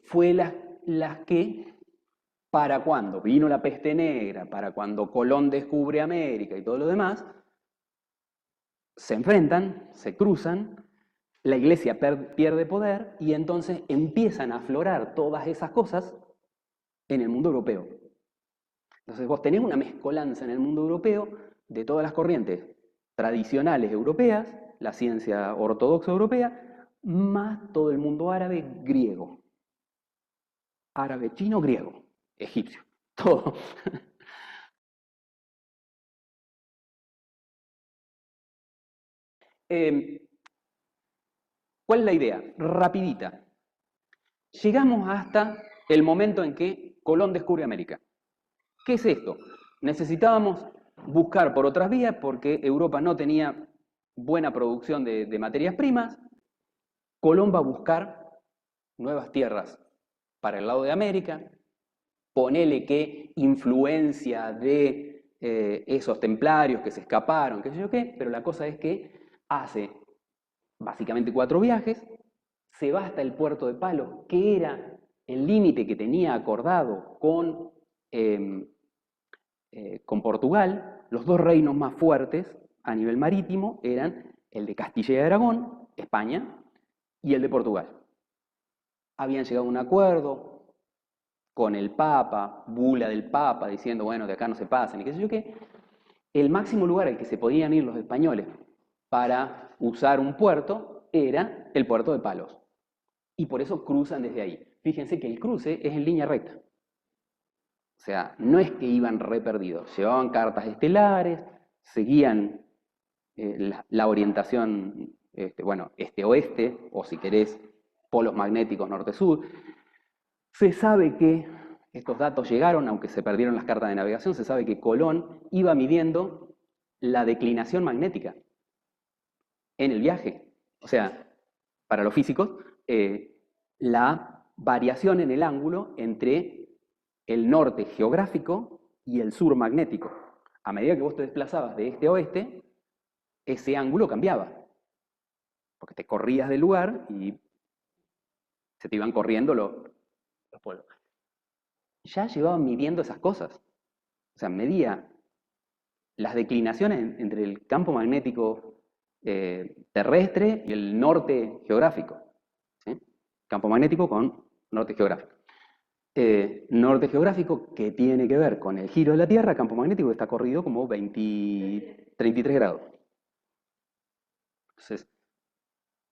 Speaker 1: fue las que, para cuando vino la peste negra, para cuando Colón descubre América y todo lo demás, se enfrentan, se cruzan, la iglesia pierde poder y entonces empiezan a aflorar todas esas cosas en el mundo europeo. Entonces vos tenés una mezcolanza en el mundo europeo de todas las corrientes tradicionales europeas, la ciencia ortodoxa europea, más todo el mundo árabe griego. Árabe, chino, griego, egipcio, todo. ¿Cuál es la idea? Rapidita. Llegamos hasta el momento en que Colón descubre América. ¿Qué es esto? Necesitábamos buscar por otras vías porque Europa no tenía buena producción de materias primas. Colón va a buscar nuevas tierras para el lado de América. Ponele que influencia de esos templarios que se escaparon, qué sé yo qué, pero la cosa es que hace básicamente 4 viajes, se va hasta el puerto de Palos, que era el límite que tenía acordado con Portugal. Los 2 reinos más fuertes a nivel marítimo eran el de Castilla y Aragón, España, y el de Portugal. Habían llegado a un acuerdo con el Papa, bula del Papa, diciendo, bueno, de acá no se pasen, y qué sé yo qué. El máximo lugar al que se podían ir los españoles para usar un puerto era el puerto de Palos. Y por eso cruzan desde ahí. Fíjense que el cruce es en línea recta. O sea, no es que iban re perdidos. Llevaban cartas estelares, seguían la orientación, este-oeste, o si querés, polos magnéticos norte-sur. Se sabe que estos datos llegaron, aunque se perdieron las cartas de navegación, se sabe que Colón iba midiendo la declinación magnética en el viaje. O sea, para los físicos, la variación en el ángulo entre el norte geográfico y el sur magnético. A medida que vos te desplazabas de este a oeste, ese ángulo cambiaba. Porque te corrías del lugar y Se te iban corriendo los pueblos. Ya llevaban midiendo esas cosas. O sea, medía las declinaciones entre el campo magnético terrestre y el norte geográfico. ¿Sí? Campo magnético con norte geográfico. Norte geográfico que tiene que ver con el giro de la Tierra, campo magnético que está corrido como 33 grados. Entonces,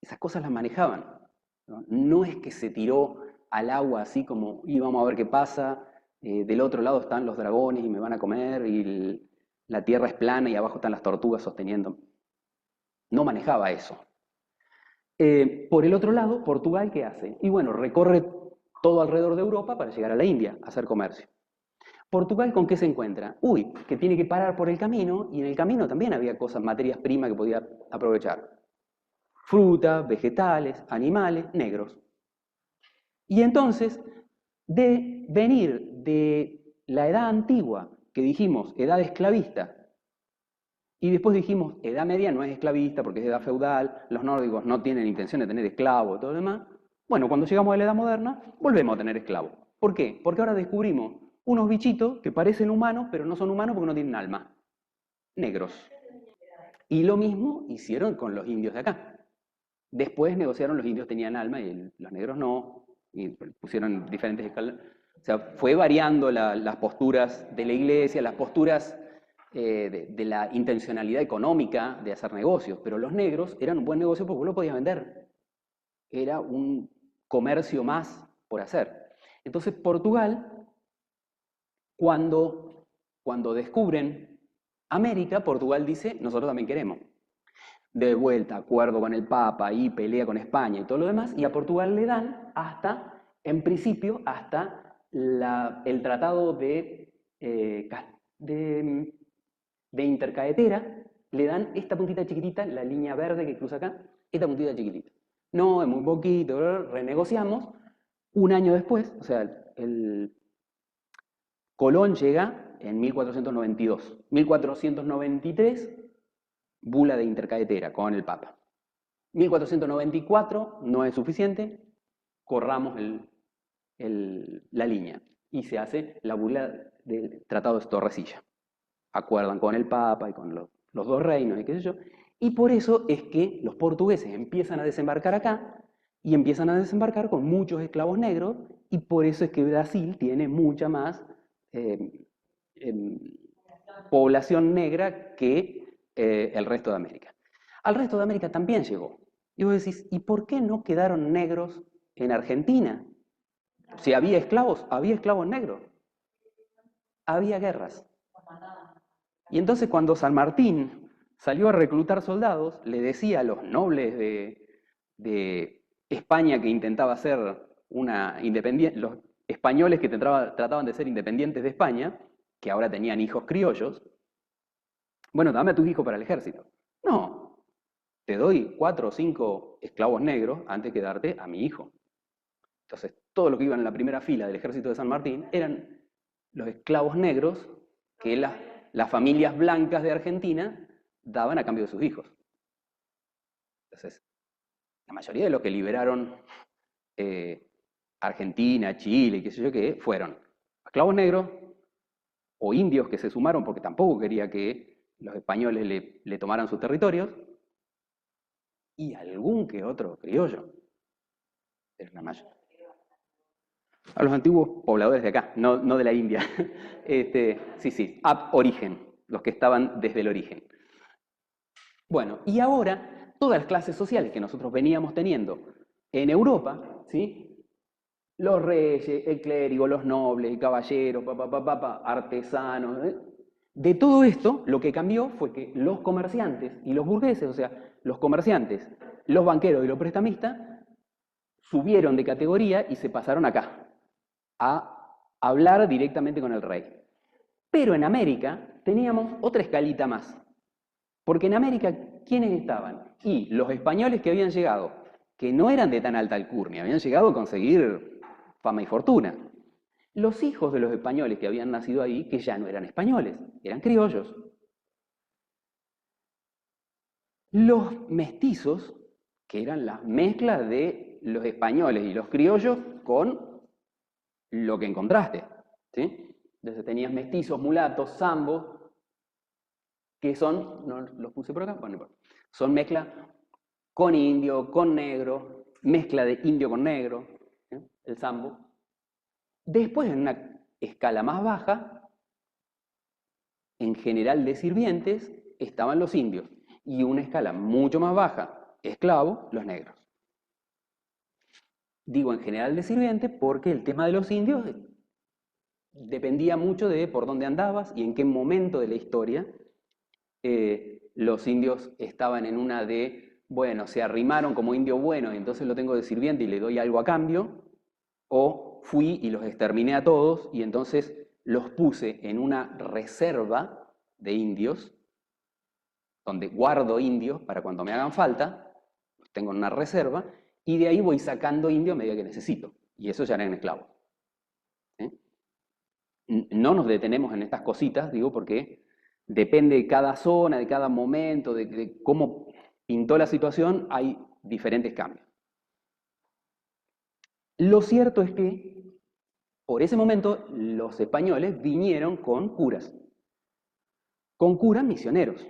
Speaker 1: esas cosas las manejaban. No es que se tiró al agua así como, y vamos a ver qué pasa, del otro lado están los dragones y me van a comer, y la Tierra es plana y abajo están las tortugas sosteniendo. No manejaba eso. Por el otro lado, Portugal, ¿qué hace? Y bueno, recorre todo alrededor de Europa para llegar a la India, a hacer comercio. ¿Portugal con qué se encuentra? Uy, que tiene que parar por el camino, y en el camino también había cosas, materias primas que podía aprovechar. Frutas, vegetales, animales, negros. Y entonces, de venir de la edad antigua, que dijimos edad esclavista, y después dijimos edad media no es esclavista porque es edad feudal, los nórdicos no tienen intención de tener esclavos y todo lo demás, bueno, cuando llegamos a la edad moderna, volvemos a tener esclavos. ¿Por qué? Porque ahora descubrimos unos bichitos que parecen humanos, pero no son humanos porque no tienen alma. Negros. Y lo mismo hicieron con los indios de acá. Después negociaron, los indios tenían alma y los negros no, y pusieron diferentes escalas. O sea, fue variando las posturas de la iglesia, las posturas de la intencionalidad económica de hacer negocios, pero los negros eran un buen negocio porque vos lo podías vender. Era un comercio más por hacer. Entonces Portugal, cuando descubren América, Portugal dice, nosotros también queremos. De vuelta, acuerdo con el Papa y pelea con España y todo lo demás, y a Portugal le dan hasta, en principio, hasta el tratado de intercaetera, le dan esta puntita chiquitita, la línea verde que cruza acá, esta puntita chiquitita. No, es muy poquito, renegociamos. Un año después, o sea, el Colón llega en 1492. 1493, bula de intercaetera con el Papa. 1494 no es suficiente, corramos la línea y se hace la bula del Tratado de Torrecilla. Acuerdan con el Papa y con los dos reinos y qué sé yo, y por eso es que los portugueses empiezan a desembarcar acá y empiezan a desembarcar con muchos esclavos negros, y por eso es que Brasil tiene mucha más población negra que el resto de América. Al resto de América también llegó. Y vos decís, ¿y por qué no quedaron negros en Argentina? Si había esclavos negros. Había guerras. Y entonces cuando San Martín salió a reclutar soldados, le decía a los nobles de España que intentaba hacer una independiente, los españoles que trataban de ser independientes de España, que ahora tenían hijos criollos, bueno, dame a tus hijos para el ejército. No, te doy 4 o 5 esclavos negros antes que darte a mi hijo. Entonces, todos los que iban en la primera fila del ejército de San Martín eran los esclavos negros que las familias blancas de Argentina daban a cambio de sus hijos. Entonces, la mayoría de los que liberaron Argentina, Chile, qué sé yo qué, fueron esclavos negros o indios que se sumaron porque tampoco quería que los españoles le tomaran sus territorios, y algún que otro criollo. Era la mayoría. A los antiguos pobladores de acá, no de la India. Sí, ab origen, los que estaban desde el origen. Bueno, y ahora todas las clases sociales que nosotros veníamos teniendo en Europa, ¿sí? Los reyes, el clérigo, los nobles, el caballero, artesanos, de todo esto, lo que cambió fue que los comerciantes y los burgueses, o sea, los comerciantes, los banqueros y los prestamistas, subieron de categoría y se pasaron acá, a hablar directamente con el rey. Pero en América teníamos otra escalita más. Porque en América, ¿quiénes estaban? Y los españoles que habían llegado, que no eran de tan alta alcurnia, habían llegado a conseguir fama y fortuna. Los hijos de los españoles que habían nacido ahí, que ya no eran españoles, eran criollos. Los mestizos, que eran las mezclas de los españoles y los criollos con lo que encontraste, ¿sí? Entonces tenías mestizos, mulatos, zambos, que son, no los puse por acá, bueno, son mezcla con indio, con negro, mezcla de indio con negro, ¿sí? El zambo. Después, en una escala más baja, en general de sirvientes, estaban los indios. Y una escala mucho más baja, esclavos, los negros. Digo en general de sirvientes porque el tema de los indios dependía mucho de por dónde andabas y en qué momento de la historia los indios estaban en una de, bueno, se arrimaron como indio bueno y entonces lo tengo de sirviente y le doy algo a cambio, o fui y los exterminé a todos y entonces los puse en una reserva de indios, donde guardo indios para cuando me hagan falta, los tengo en una reserva, y de ahí voy sacando indios a medida que necesito, y eso ya eran esclavos. ¿Sí? No nos detenemos en estas cositas, digo, porque depende de cada zona, de cada momento, de cómo pintó la situación, hay diferentes cambios. Lo cierto es que, por ese momento, los españoles vinieron con curas misioneros.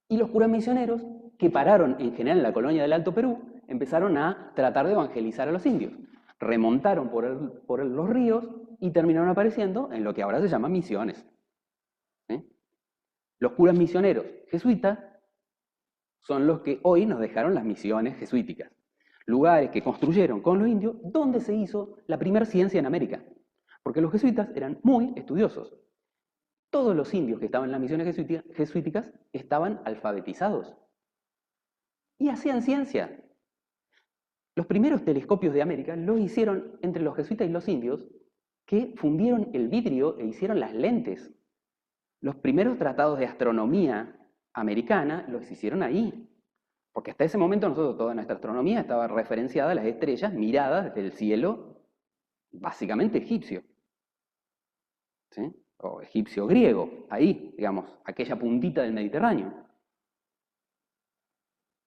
Speaker 1: Y los curas misioneros, que pararon en general en la colonia del Alto Perú, empezaron a tratar de evangelizar a los indios. Remontaron por los ríos y terminaron apareciendo en lo que ahora se llama misiones. ¿Sí? Los curas misioneros jesuitas son los que hoy nos dejaron las misiones jesuíticas. Lugares que construyeron con los indios donde se hizo la primera ciencia en América. Porque los jesuitas eran muy estudiosos. Todos los indios que estaban en las misiones jesuíticas estaban alfabetizados y hacían ciencia. Los primeros telescopios de América los hicieron entre los jesuitas y los indios, que fundieron el vidrio e hicieron las lentes. Los primeros tratados de astronomía americana los hicieron ahí, porque hasta ese momento nosotros toda nuestra astronomía estaba referenciada a las estrellas miradas desde el cielo, básicamente egipcio. ¿Sí? O egipcio-griego, ahí, digamos, aquella puntita del Mediterráneo.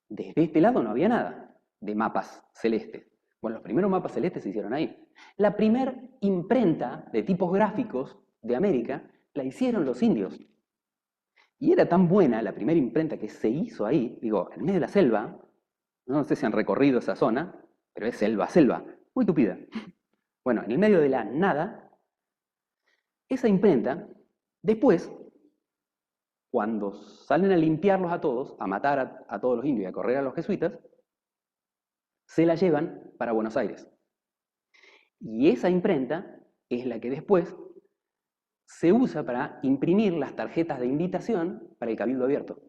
Speaker 1: Desde este lado no había nada de mapas celestes. Bueno, los primeros mapas celestes se hicieron ahí. La primera imprenta de tipos gráficos de América la hicieron los indios. Y era tan buena la primera imprenta que se hizo ahí, digo, en medio de la selva, no sé si han recorrido esa zona, pero es selva, muy tupida. Bueno, en el medio de la nada, esa imprenta, después, cuando salen a limpiarlos a todos, a matar a todos los indios y a correr a los jesuitas, se la llevan para Buenos Aires. Y esa imprenta es la que después se usa para imprimir las tarjetas de invitación para el Cabildo Abierto.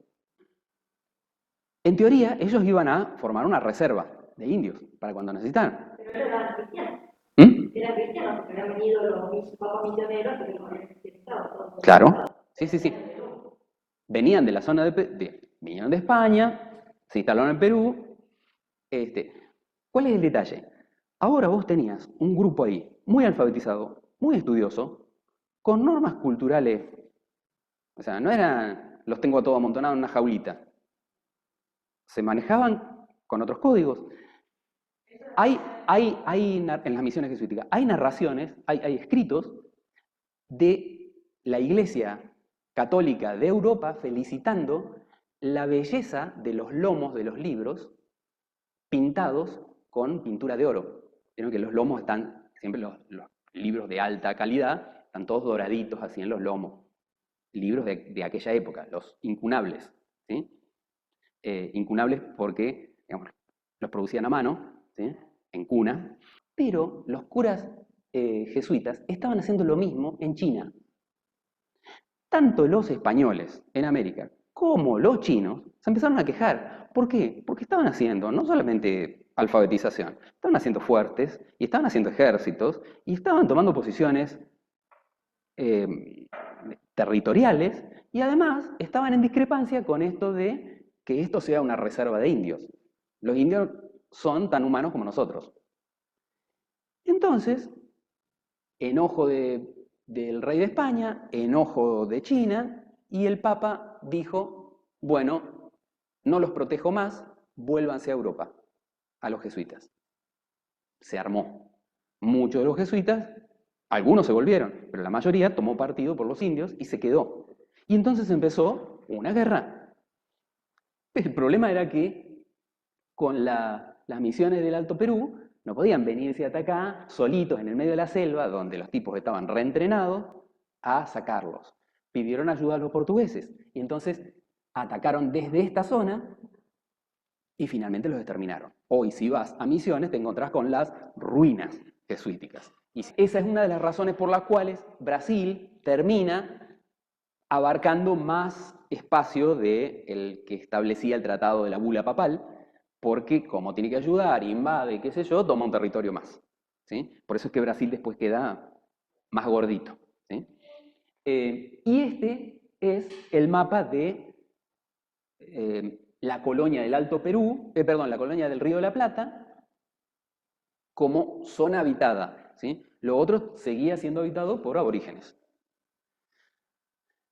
Speaker 1: En teoría, ellos iban a formar una reserva de indios para cuando necesitaran.
Speaker 2: Pero ellos eran cristianos. Eran cristianos, porque habían venido los papas misioneros que los habían cristianizado.
Speaker 1: Claro, sí. Venían de la zona vinieron de España, se instalaron en Perú. ¿Cuál es el detalle? Ahora vos tenías un grupo ahí, muy alfabetizado, muy estudioso, con normas culturales. O sea, no eran, los tengo a todos amontonados en una jaulita. Se manejaban con otros códigos. Hay en las misiones jesuíticas, hay narraciones, hay escritos de la Iglesia Católica de Europa felicitando la belleza de los lomos de los libros pintados con pintura de oro. Vieron que los lomos están, siempre los libros de alta calidad, están todos doraditos así en los lomos. Libros de aquella época, los incunables. ¿Sí? Incunables porque, digamos, los producían a mano, ¿sí? En cuna, pero los curas jesuitas estaban haciendo lo mismo en China. Tanto los españoles en América como los chinos se empezaron a quejar. ¿Por qué? Porque estaban haciendo no solamente alfabetización, estaban haciendo fuertes y estaban haciendo ejércitos y estaban tomando posiciones territoriales y además estaban en discrepancia con esto de que esto sea una reserva de indios. Los indios son tan humanos como nosotros. Entonces, enojo del rey de España, enojo de China, y el Papa dijo, bueno, no los protejo más, vuélvanse a Europa, a los jesuitas. Se armó. Muchos de los jesuitas, algunos se volvieron, pero la mayoría tomó partido por los indios y se quedó. Y entonces empezó una guerra. El problema era que con las misiones del Alto Perú no podían venirse hasta acá solitos en el medio de la selva, donde los tipos estaban reentrenados, a sacarlos. Pidieron ayuda a los portugueses y entonces atacaron desde esta zona y finalmente los exterminaron. Hoy, si vas a Misiones, te encontrás con las ruinas jesuíticas. Y esa es una de las razones por las cuales Brasil termina abarcando más espacio del que establecía el Tratado de la Bula Papal, porque como tiene que ayudar, invade, qué sé yo, toma un territorio más. ¿Sí? Por eso es que Brasil después queda más gordito. ¿Sí? Y este es el mapa de la colonia del Alto Perú, perdón, la colonia del Río de la Plata, como zona habitada. ¿Sí? Lo otro seguía siendo habitado por aborígenes.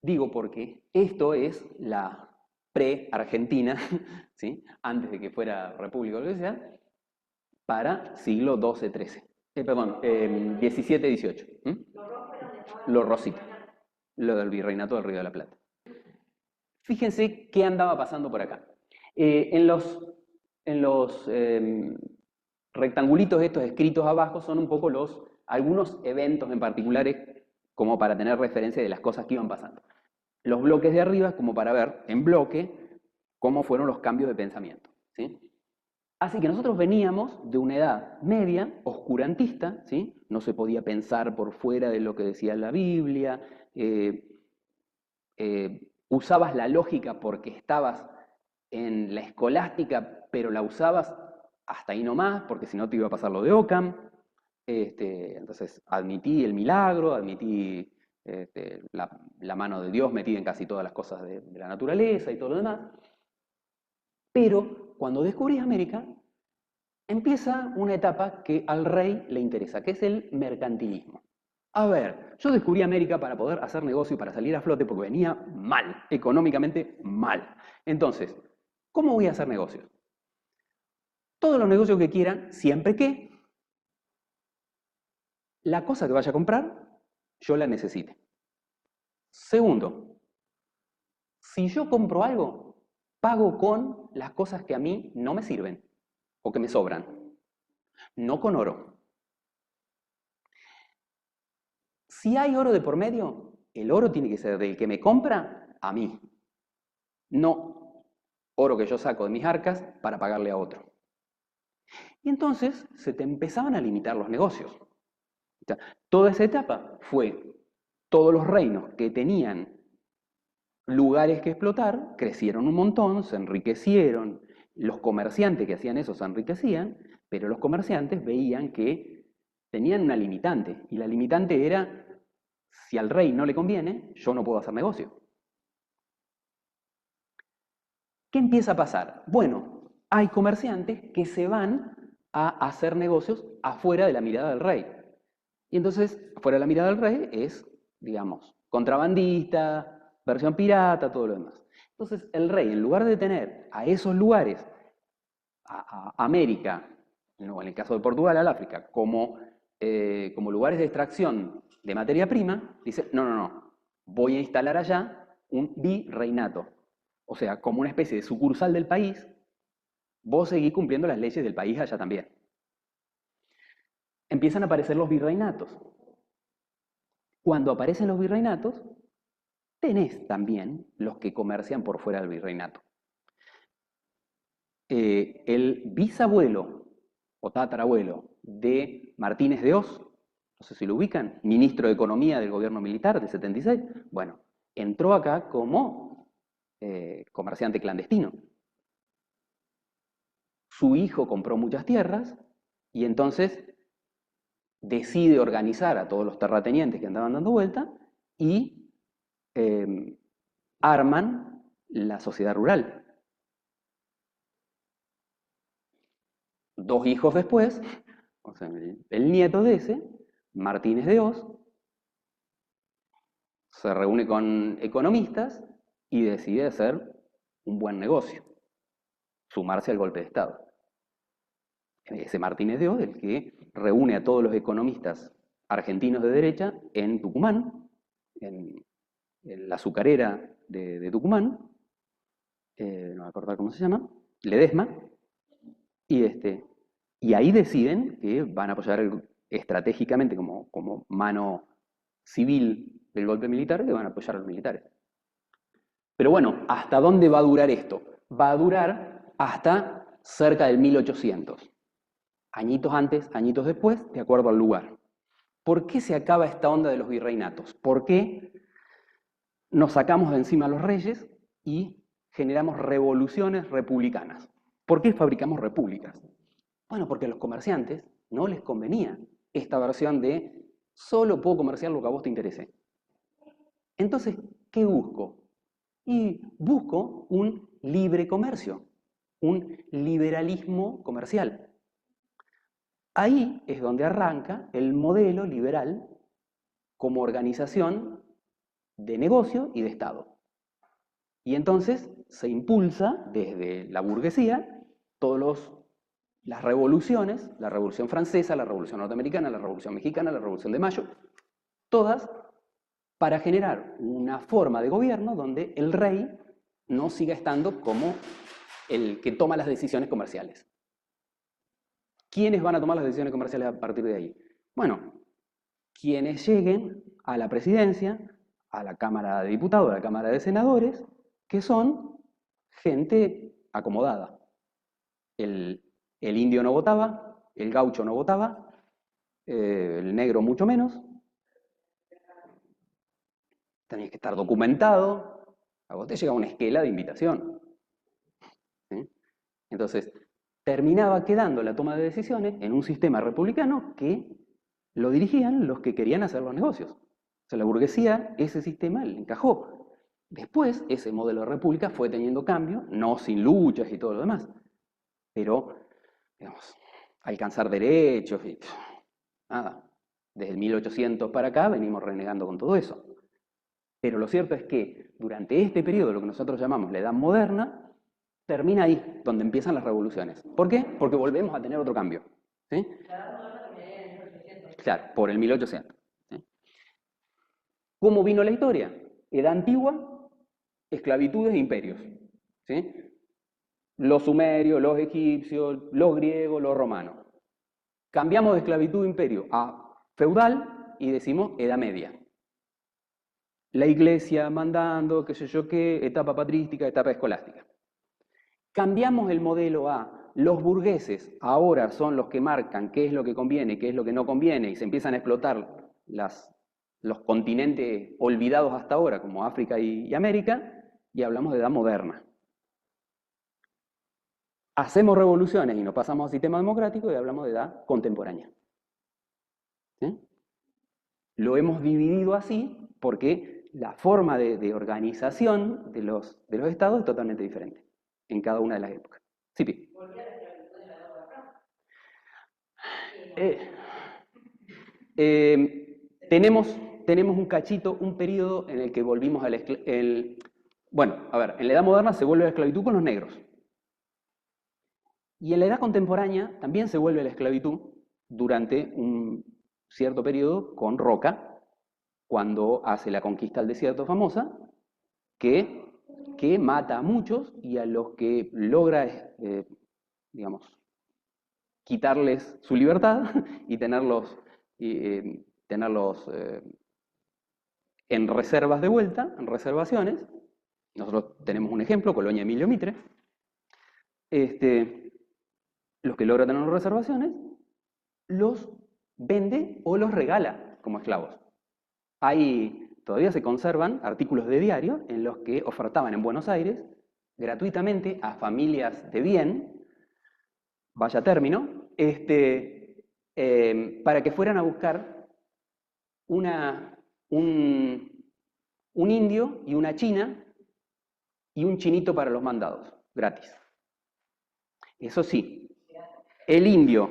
Speaker 1: Digo porque esto es la pre-Argentina, ¿sí? Antes de que fuera república o lo que sea, para siglo XII-XIII. Perdón, XVII-XVIII. Los rositas. Lo del virreinato del Río de la Plata. Fíjense qué andaba pasando por acá. En los rectangulitos estos escritos abajo son un poco algunos eventos en particulares como para tener referencia de las cosas que iban pasando. Los bloques de arriba es como para ver en bloque cómo fueron los cambios de pensamiento. ¿Sí? Así que nosotros veníamos de una edad media, oscurantista, ¿sí? No se podía pensar por fuera de lo que decía la Biblia, usabas la lógica porque estabas en la escolástica, pero la usabas hasta ahí nomás, porque si no te iba a pasar lo de Occam. Entonces admití el milagro, admití la mano de Dios metida en casi todas las cosas de la naturaleza y todo lo demás. Pero cuando descubrís América, empieza una etapa que al rey le interesa, que es el mercantilismo. A ver, yo descubrí América para poder hacer negocio y para salir a flote porque venía mal, económicamente mal. Entonces, ¿cómo voy a hacer negocios? Todos los negocios que quieran, siempre que la cosa que vaya a comprar, yo la necesite. Segundo, si yo compro algo, pago con las cosas que a mí no me sirven o que me sobran, no con oro. Si hay oro de por medio, el oro tiene que ser del que me compra a mí, no oro que yo saco de mis arcas para pagarle a otro. Y entonces se te empezaban a limitar los negocios. O sea, toda esa etapa fue todos los reinos que tenían lugares que explotar, crecieron un montón, se enriquecieron, los comerciantes que hacían eso se enriquecían, pero los comerciantes veían que tenían una limitante, y la limitante era, si al rey no le conviene, yo no puedo hacer negocio. ¿Qué empieza a pasar? Bueno, hay comerciantes que se van a hacer negocios afuera de la mirada del rey. Y entonces, afuera de la mirada del rey es, digamos, contrabandista, versión pirata, todo lo demás. Entonces, el rey, en lugar de tener a esos lugares, a América, no, en el caso de Portugal, al África, como lugares de extracción de materia prima, dice, no, voy a instalar allá un virreinato. O sea, como una especie de sucursal del país, vos seguís cumpliendo las leyes del país allá también. Empiezan a aparecer los virreinatos. Cuando aparecen los virreinatos, tenés también los que comercian por fuera del virreinato. El bisabuelo o tatarabuelo de Martínez de Oz, no sé si lo ubican, ministro de Economía del gobierno militar del 76, bueno, entró acá como comerciante clandestino. Su hijo compró muchas tierras y entonces decide organizar a todos los terratenientes que andaban dando vuelta y arman la sociedad rural. 2 hijos después, o sea, el nieto de ese, Martínez de Oz, se reúne con economistas y decide hacer un buen negocio, sumarse al golpe de Estado. ese Martínez de Oz, el que reúne a todos los economistas argentinos de derecha en Tucumán, en la azucarera de Tucumán, no me acuerdo cómo se llama, Ledesma, y ahí deciden que van a apoyar estratégicamente como mano civil del golpe militar, que van a apoyar a los militares. Pero bueno, ¿hasta dónde va a durar esto? Va a durar hasta cerca del 1800. Añitos antes, añitos después, de acuerdo al lugar. ¿Por qué se acaba esta onda de los virreinatos? ¿Por qué nos sacamos de encima a los reyes y generamos revoluciones republicanas? ¿Por qué fabricamos repúblicas? Bueno, porque a los comerciantes no les convenía esta versión de solo puedo comerciar lo que a vos te interese. Entonces, ¿qué busco? Y busco un libre comercio, un liberalismo comercial. Ahí es donde arranca el modelo liberal como organización de negocio y de Estado. Y entonces se impulsa desde la burguesía todas las revoluciones, la Revolución Francesa, la Revolución Norteamericana, la Revolución Mexicana, la Revolución de Mayo, todas para generar una forma de gobierno donde el rey no siga estando como el que toma las decisiones comerciales. ¿Quiénes van a tomar las decisiones comerciales a partir de ahí? Bueno, quienes lleguen a la presidencia, a la Cámara de Diputados, a la Cámara de Senadores, que son gente acomodada. El indio no votaba, el gaucho no votaba, el negro mucho menos. Tenías que estar documentado. A vos te llega una esquela de invitación. ¿Sí? Entonces, terminaba quedando la toma de decisiones en un sistema republicano que lo dirigían los que querían hacer los negocios. O sea, la burguesía, ese sistema le encajó. Después, ese modelo de república fue teniendo cambio, no sin luchas y todo lo demás, pero, digamos, alcanzar derechos y nada. Desde el 1800 para acá venimos renegando con todo eso. Pero lo cierto es que durante este periodo, lo que nosotros llamamos la Edad Moderna, termina ahí, donde empiezan las revoluciones. ¿Por qué? Porque volvemos a tener otro cambio. ¿Sí? Claro, por el 1800. ¿Sí? ¿Cómo vino la historia? Edad antigua, esclavitudes e imperios. ¿Sí? Los sumerios, los egipcios, los griegos, los romanos. Cambiamos de esclavitud e imperio a feudal y decimos Edad Media. La iglesia mandando, qué sé yo qué, etapa patrística, etapa escolástica. Cambiamos el modelo a los burgueses, ahora son los que marcan qué es lo que conviene, qué es lo que no conviene, y se empiezan a explotar los continentes olvidados hasta ahora, como África y América, y hablamos de edad moderna. Hacemos revoluciones y nos pasamos al sistema democrático y hablamos de edad contemporánea. ¿Sí? Lo hemos dividido así porque la forma de organización de los estados es totalmente diferente en cada una de las épocas. Sí, Pi. Tenemos un cachito, un periodo en el que volvimos al bueno, a ver, en la Edad Moderna se vuelve a la esclavitud con los negros. Y en la Edad Contemporánea también se vuelve a la esclavitud durante un cierto periodo con Roca, cuando hace la conquista del desierto famosa, que mata a muchos y a los que logra, digamos, quitarles su libertad y tenerlos en reservas de vuelta, en reservaciones. Nosotros tenemos un ejemplo, Colonia Emilio Mitre. Los que logran tener reservaciones, los vende o los regala como esclavos. Todavía se conservan artículos de diario en los que ofertaban en Buenos Aires gratuitamente a familias de bien, vaya término, para que fueran a buscar un indio y una china y un chinito para los mandados, gratis. Eso sí, el indio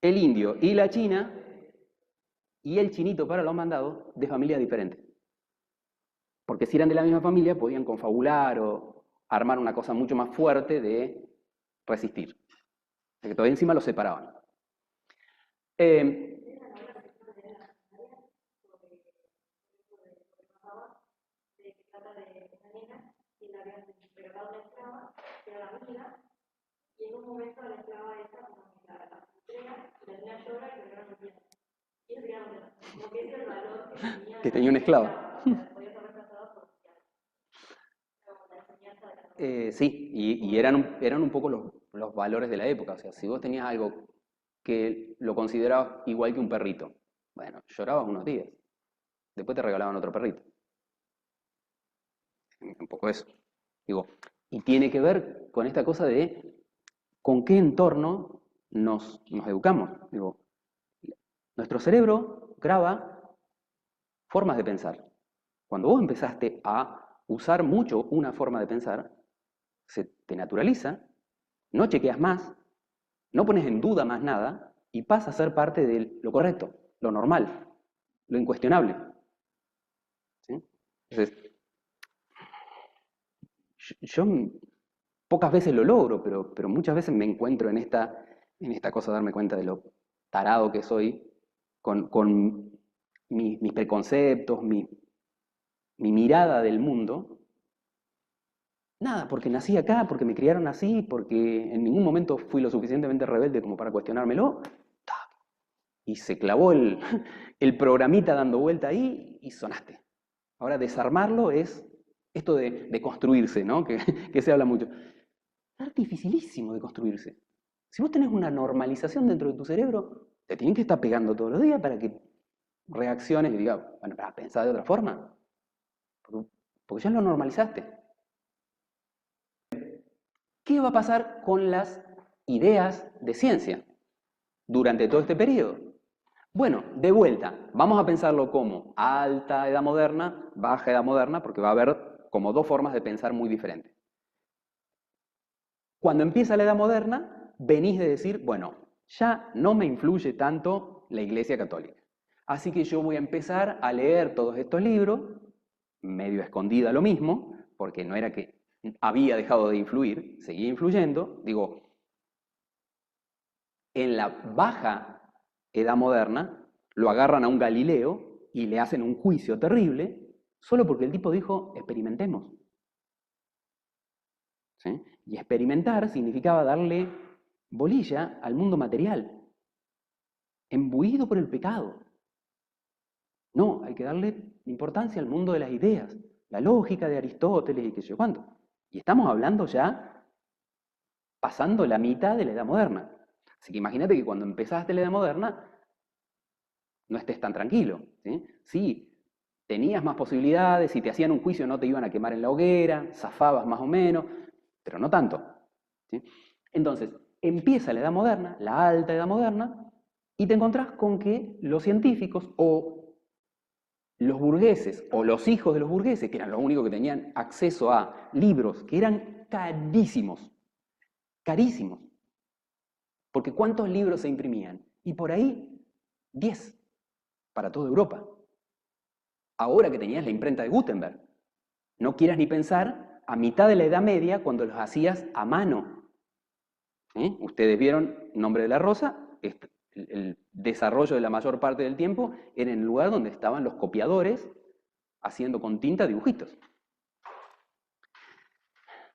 Speaker 1: y la china y el chinito para los mandados de familias diferentes. Porque si eran de la misma familia podían confabular o armar una cosa mucho más fuerte de resistir. sea que todavía encima los separaban. Eh,
Speaker 2: y en un momento la esclava esta como que la entrega y la niña llora y primero no entiende. Y eso digamos, como que es el valor que tenía
Speaker 1: que tenía una esclava.
Speaker 2: o sea, podía ser reemplazada por la enseñanza de la
Speaker 1: Sí, y eran un poco los valores de la época. O sea, si vos tenías algo que lo considerabas igual que un perrito, bueno, llorabas unos días. Después te regalaban otro perrito. Un poco eso. Digo, y tiene que ver con esta cosa de con qué entorno nos educamos. Digo, nuestro cerebro graba formas de pensar. Cuando vos empezaste a usar mucho una forma de pensar, se te naturaliza, no chequeas más, no pones en duda más nada y pasa a ser parte de lo correcto, lo normal, lo incuestionable. ¿Sí? Entonces, yo pocas veces lo logro, pero muchas veces me encuentro en esta cosa de darme cuenta de lo tarado que soy con mis preconceptos, mi mirada del mundo. Nada, porque nací acá, porque me criaron así, porque en ningún momento fui lo suficientemente rebelde como para cuestionármelo. Y se clavó el programita dando vuelta ahí y sonaste. Ahora desarmarlo es esto de construirse, ¿no? Que se habla mucho. Es dificilísimo de construirse. Si vos tenés una normalización dentro de tu cerebro, te tienen que estar pegando todos los días para que reacciones y digas, bueno, para pensar de otra forma. Porque ya lo normalizaste. ¿Qué va a pasar con las ideas de ciencia durante todo este periodo? Bueno, de vuelta, vamos a pensarlo como alta edad moderna, baja edad moderna, porque va a haber como dos formas de pensar muy diferentes. Cuando empieza la edad moderna, venís de decir, bueno, ya no me influye tanto la Iglesia Católica. Así que yo voy a empezar a leer todos estos libros, medio escondida lo mismo, porque no era que había dejado de influir, seguía influyendo. Digo, en la baja edad moderna, lo agarran a un Galileo y le hacen un juicio terrible, solo porque el tipo dijo, experimentemos. ¿Sí? Y experimentar significaba darle bolilla al mundo material, embuido por el pecado. No, hay que darle importancia al mundo de las ideas, la lógica de Aristóteles y qué sé yo cuánto. Y estamos hablando ya pasando la mitad de la Edad Moderna. Así que imagínate que cuando empezaste la Edad Moderna no estés tan tranquilo. ¿Sí? Sí, tenías más posibilidades, si te hacían un juicio no te iban a quemar en la hoguera, zafabas más o menos, pero no tanto. ¿Sí? Entonces, empieza la Edad Moderna, la alta Edad Moderna, y te encontrás con que los científicos o los burgueses o los hijos de los burgueses, que eran los únicos que tenían acceso a libros que eran carísimos, carísimos, porque ¿cuántos libros se imprimían? Y por ahí, 10 para toda Europa. Ahora que tenías la imprenta de Gutenberg, no quieras ni pensar a mitad de la Edad Media cuando los hacías a mano. Ustedes vieron Nombre de la Rosa, el desarrollo de la mayor parte del tiempo era en el lugar donde estaban los copiadores haciendo con tinta dibujitos.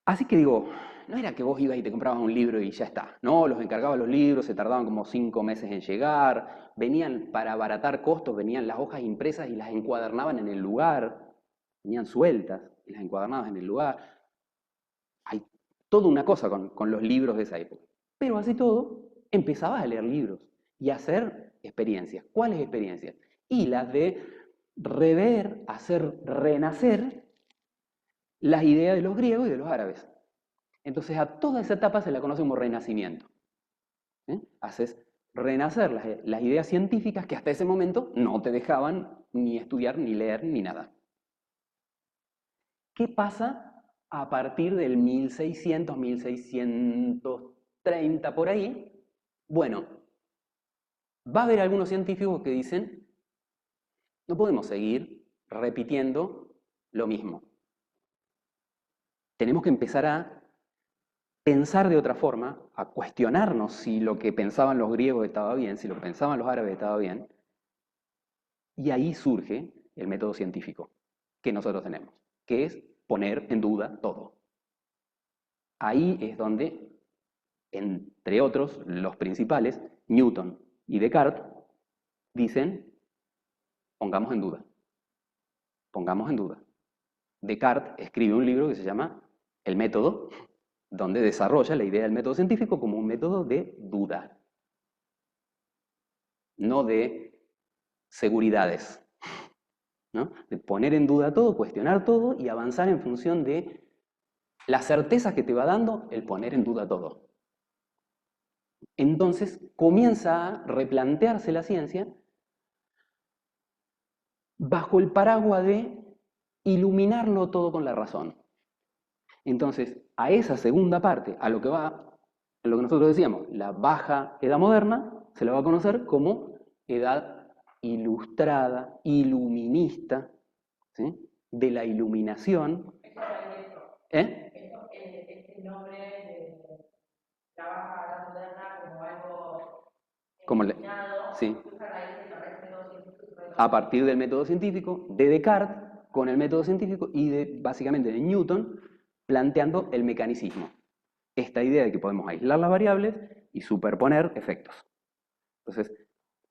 Speaker 1: Así que digo, no era que vos ibas y te comprabas un libro y ya está. No, los encargabas los libros, se tardaban como 5 meses en llegar, venían para abaratar costos, venían las hojas impresas y las encuadernaban en el lugar, venían sueltas y las encuadernaban en el lugar. Hay toda una cosa con los libros de esa época. Pero así todo, empezabas a leer libros y a hacer experiencias. ¿Cuáles experiencias? Y las de rever, hacer renacer las ideas de los griegos y de los árabes. Entonces a toda esa etapa se la conoce como renacimiento. Haces renacer las ideas científicas que hasta ese momento no te dejaban ni estudiar, ni leer, ni nada. ¿Qué pasa a partir del 1600, 1630 por ahí? Bueno, va a haber algunos científicos que dicen, no podemos seguir repitiendo lo mismo. Tenemos que empezar a pensar de otra forma, a cuestionarnos si lo que pensaban los griegos estaba bien, si lo que pensaban los árabes estaba bien, y ahí surge el método científico que nosotros tenemos, que es poner en duda todo. Ahí es donde, entre otros, los principales, Newton y Descartes, dicen, pongamos en duda, pongamos en duda. Descartes escribe un libro que se llama El método, donde desarrolla la idea del método científico como un método de duda, no de seguridades, ¿no? De poner en duda todo, cuestionar todo y avanzar en función de las certezas que te va dando el poner en duda todo. Entonces comienza a replantearse la ciencia bajo el paraguas de iluminarlo todo con la razón. Entonces, a esa segunda parte, a lo que nosotros decíamos, la baja edad moderna, se la va a conocer como edad ilustrada, iluminista, ¿sí? De la iluminación. ¿Eh?
Speaker 2: Este nombre de la baja edad moderna como algo
Speaker 1: Como
Speaker 2: iluminado,
Speaker 1: sí.
Speaker 2: A
Speaker 1: A partir del método científico, de Descartes, con el método científico y básicamente de Newton, planteando el mecanicismo. Esta idea de que podemos aislar las variables y superponer efectos. Entonces,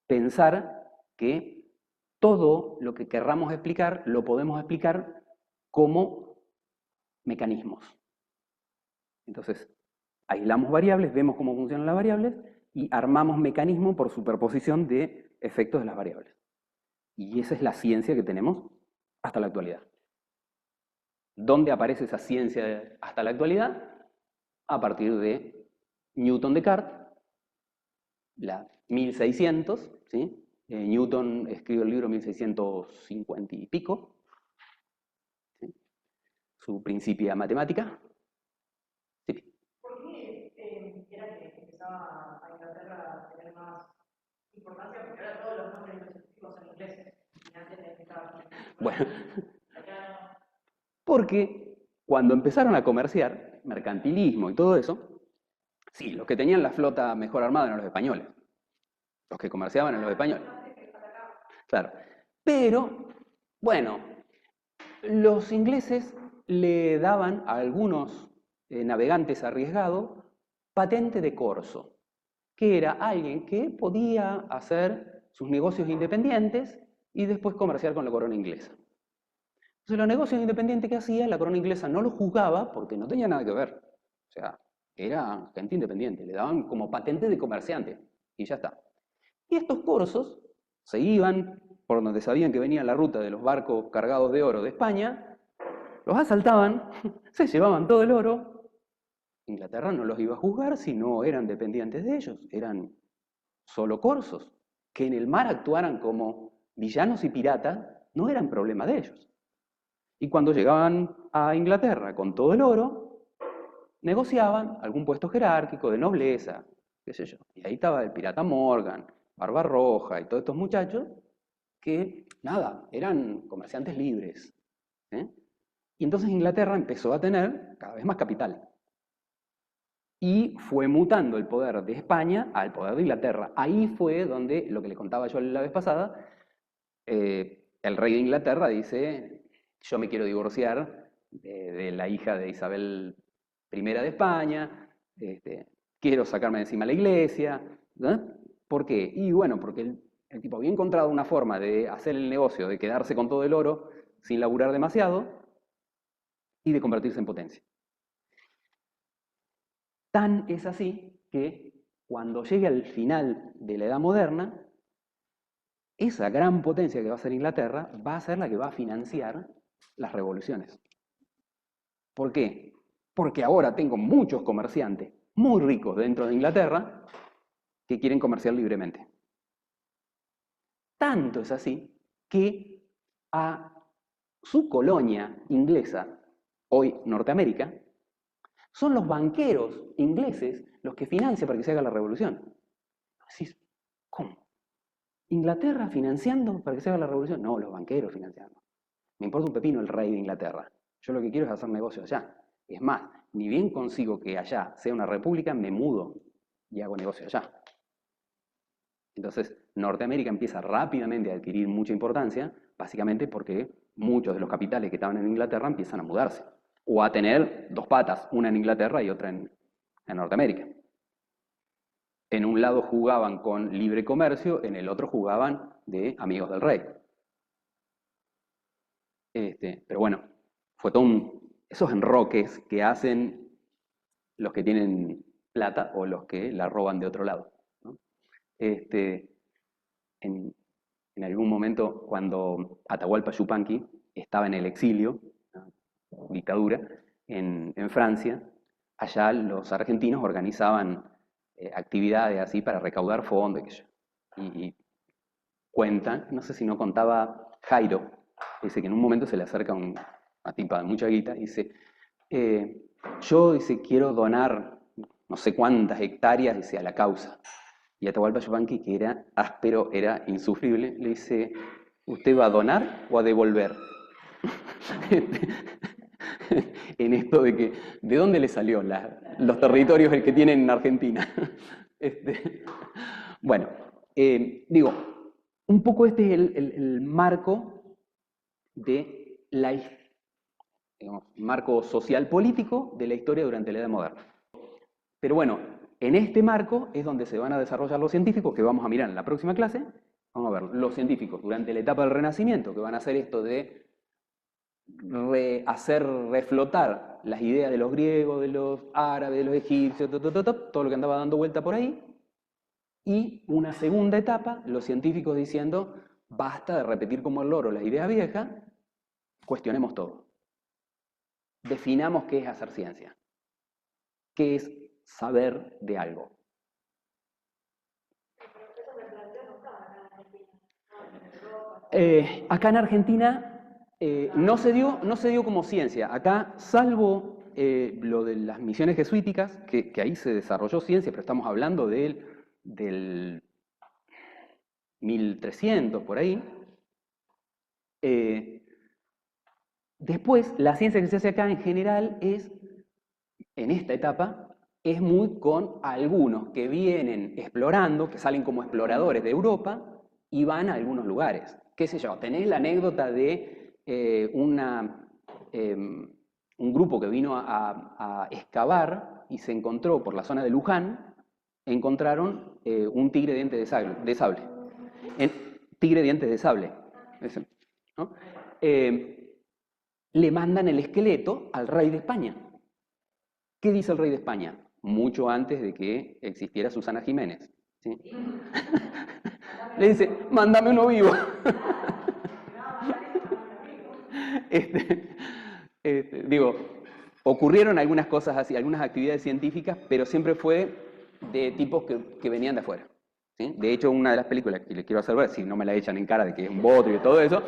Speaker 1: pensar que todo lo que querramos explicar lo podemos explicar como mecanismos. Entonces, aislamos variables, vemos cómo funcionan las variables y armamos mecanismos por superposición de efectos de las variables. Y esa es la ciencia que tenemos hasta la actualidad. ¿Dónde aparece esa ciencia hasta la actualidad? A partir de Newton-Descartes, la 1600, ¿sí? Newton escribe el libro 1650 y pico, ¿sí? Su Principia Mathematica. Sí.
Speaker 2: ¿Por qué era que empezaba a Inglaterra a tener más importancia? Porque ahora todos los nombres científicos son ingleses. Y antes estaba.
Speaker 1: Bueno, porque cuando empezaron a comerciar, mercantilismo y todo eso, sí, los que tenían la flota mejor armada eran los españoles. Los que comerciaban eran los españoles. Claro. Pero, bueno, los ingleses le daban a algunos navegantes arriesgados patente de corso, que era alguien que podía hacer sus negocios independientes y después comerciar con la corona inglesa. Entonces los negocios independientes que hacía, la corona inglesa no los juzgaba porque no tenía nada que ver. O sea, era gente independiente, le daban como patente de comerciante y ya está. Y estos corsos se iban por donde sabían que venía la ruta de los barcos cargados de oro de España, los asaltaban, se llevaban todo el oro. Inglaterra no los iba a juzgar si no eran dependientes de ellos, eran solo corsos. Que en el mar actuaran como villanos y piratas no eran problema de ellos. Y cuando llegaban a Inglaterra con todo el oro, negociaban algún puesto jerárquico de nobleza, qué sé yo. Y ahí estaba el pirata Morgan, Barbarroja y todos estos muchachos que, nada, eran comerciantes libres. ¿Eh? Y entonces Inglaterra empezó a tener cada vez más capital. Y fue mutando el poder de España al poder de Inglaterra. Ahí fue donde, lo que le contaba yo la vez pasada, el rey de Inglaterra dice, yo me quiero divorciar de la hija de Isabel I de España, quiero sacarme de encima la iglesia. ¿No? ¿Por qué? Y bueno, porque el tipo había encontrado una forma de hacer el negocio, de quedarse con todo el oro sin laburar demasiado y de convertirse en potencia. Tan es así que cuando llegue al final de la Edad Moderna, esa gran potencia que va a ser Inglaterra va a ser la que va a financiar las revoluciones. ¿Por qué? Porque ahora tengo muchos comerciantes muy ricos dentro de Inglaterra que quieren comerciar libremente. Tanto es así que a su colonia inglesa, hoy Norteamérica, son los banqueros ingleses los que financian para que se haga la revolución. Decís, ¿cómo? ¿Inglaterra financiando para que se haga la revolución? No, los banqueros financiando. Me importa un pepino el rey de Inglaterra. Yo lo que quiero es hacer negocios allá. Es más, ni bien consigo que allá sea una república, me mudo y hago negocio allá. Entonces, Norteamérica empieza rápidamente a adquirir mucha importancia, básicamente porque muchos de los capitales que estaban en Inglaterra empiezan a mudarse, o a tener dos patas, una en Inglaterra y otra en Norteamérica. En un lado jugaban con libre comercio, en el otro jugaban de amigos del rey. Pero bueno, fue todo esos enroques que hacen los que tienen plata o los que la roban de otro lado, ¿no? En algún momento, cuando Atahualpa Yupanqui estaba en el exilio, ¿no? Dictadura, en Francia, allá los argentinos organizaban actividades así para recaudar fondos, y cuentan, no sé si no contaba Jairo, dice que en un momento se le acerca una tipa de mucha guita y dice, yo dice, quiero donar no sé cuántas hectáreas dice, a la causa. Y Atahualpa Yupanqui, que era áspero, era insufrible, le dice, ¿usted va a donar o a devolver? En esto de que, ¿de dónde le salió los territorios el que tienen en Argentina? Bueno, digo, un poco este es el marco de digamos, marco social político de la historia durante la Edad Moderna. Pero bueno, en este marco es donde se van a desarrollar los científicos, que vamos a mirar en la próxima clase. Vamos a ver, los científicos durante la etapa del Renacimiento, que van a hacer esto de hacer reflotar las ideas de los griegos, de los árabes, de los egipcios, todo lo que andaba dando vuelta por ahí. Y una segunda etapa, los científicos diciendo, basta de repetir como el loro las ideas viejas, cuestionemos todo. Definamos qué es hacer ciencia, qué es saber de algo. Acá en Argentina no se dio como ciencia. Acá, salvo lo de las misiones jesuíticas, que ahí se desarrolló ciencia, pero estamos hablando del 1300, por ahí. Después, la ciencia que se hace acá en general en esta etapa, es muy con algunos que vienen explorando, que salen como exploradores de Europa y van a algunos lugares. Qué sé yo, tenés la anécdota de un grupo que vino a excavar y se encontró por la zona de Luján, encontraron un tigre de dientes de sable. Tigre de dientes de sable. Ese, ¿no? Le mandan el esqueleto al rey de España. ¿Qué dice el rey de España? Mucho antes de que existiera Susana Jiménez, ¿sí? Le dice, mándame uno vivo. Digo, ocurrieron algunas cosas así, algunas actividades científicas, pero siempre fue de tipos que venían de afuera, ¿sí? De hecho, una de las películas que les quiero hacer ver, si no me la echan en cara de que es un bodrio y todo eso,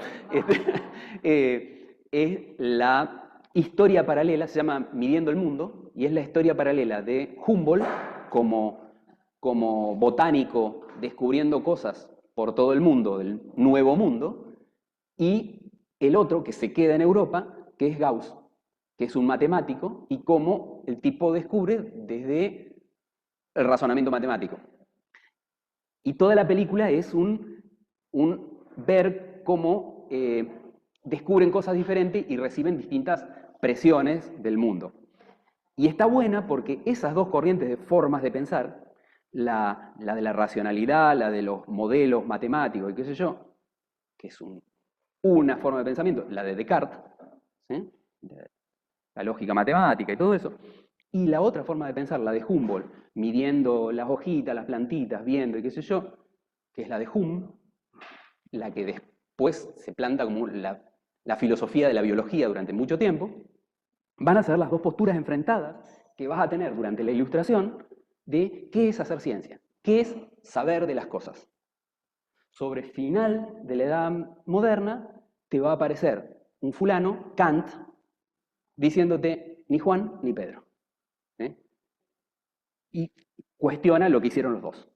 Speaker 1: es la historia paralela, se llama Midiendo el Mundo, y es la historia paralela de Humboldt como botánico descubriendo cosas por todo el mundo, del Nuevo Mundo, y el otro que se queda en Europa, que es Gauss, que es un matemático, y cómo el tipo descubre desde el razonamiento matemático. Y toda la película es un ver cómo descubren cosas diferentes y reciben distintas presiones del mundo. Y está buena porque esas dos corrientes de formas de pensar, la de la racionalidad, la de los modelos matemáticos y qué sé yo, que es una forma de pensamiento, la de Descartes, ¿sí? La lógica matemática y todo eso, y la otra forma de pensar, la de Humboldt, midiendo las hojitas, las plantitas, viendo y qué sé yo, que es la de Hume, la que después se planta como la filosofía de la biología durante mucho tiempo, van a ser las dos posturas enfrentadas que vas a tener durante la Ilustración de qué es hacer ciencia, qué es saber de las cosas. Sobre final de la Edad Moderna te va a aparecer un fulano, Kant, diciéndote ni Juan ni Pedro, ¿sí? Y cuestiona lo que hicieron los dos.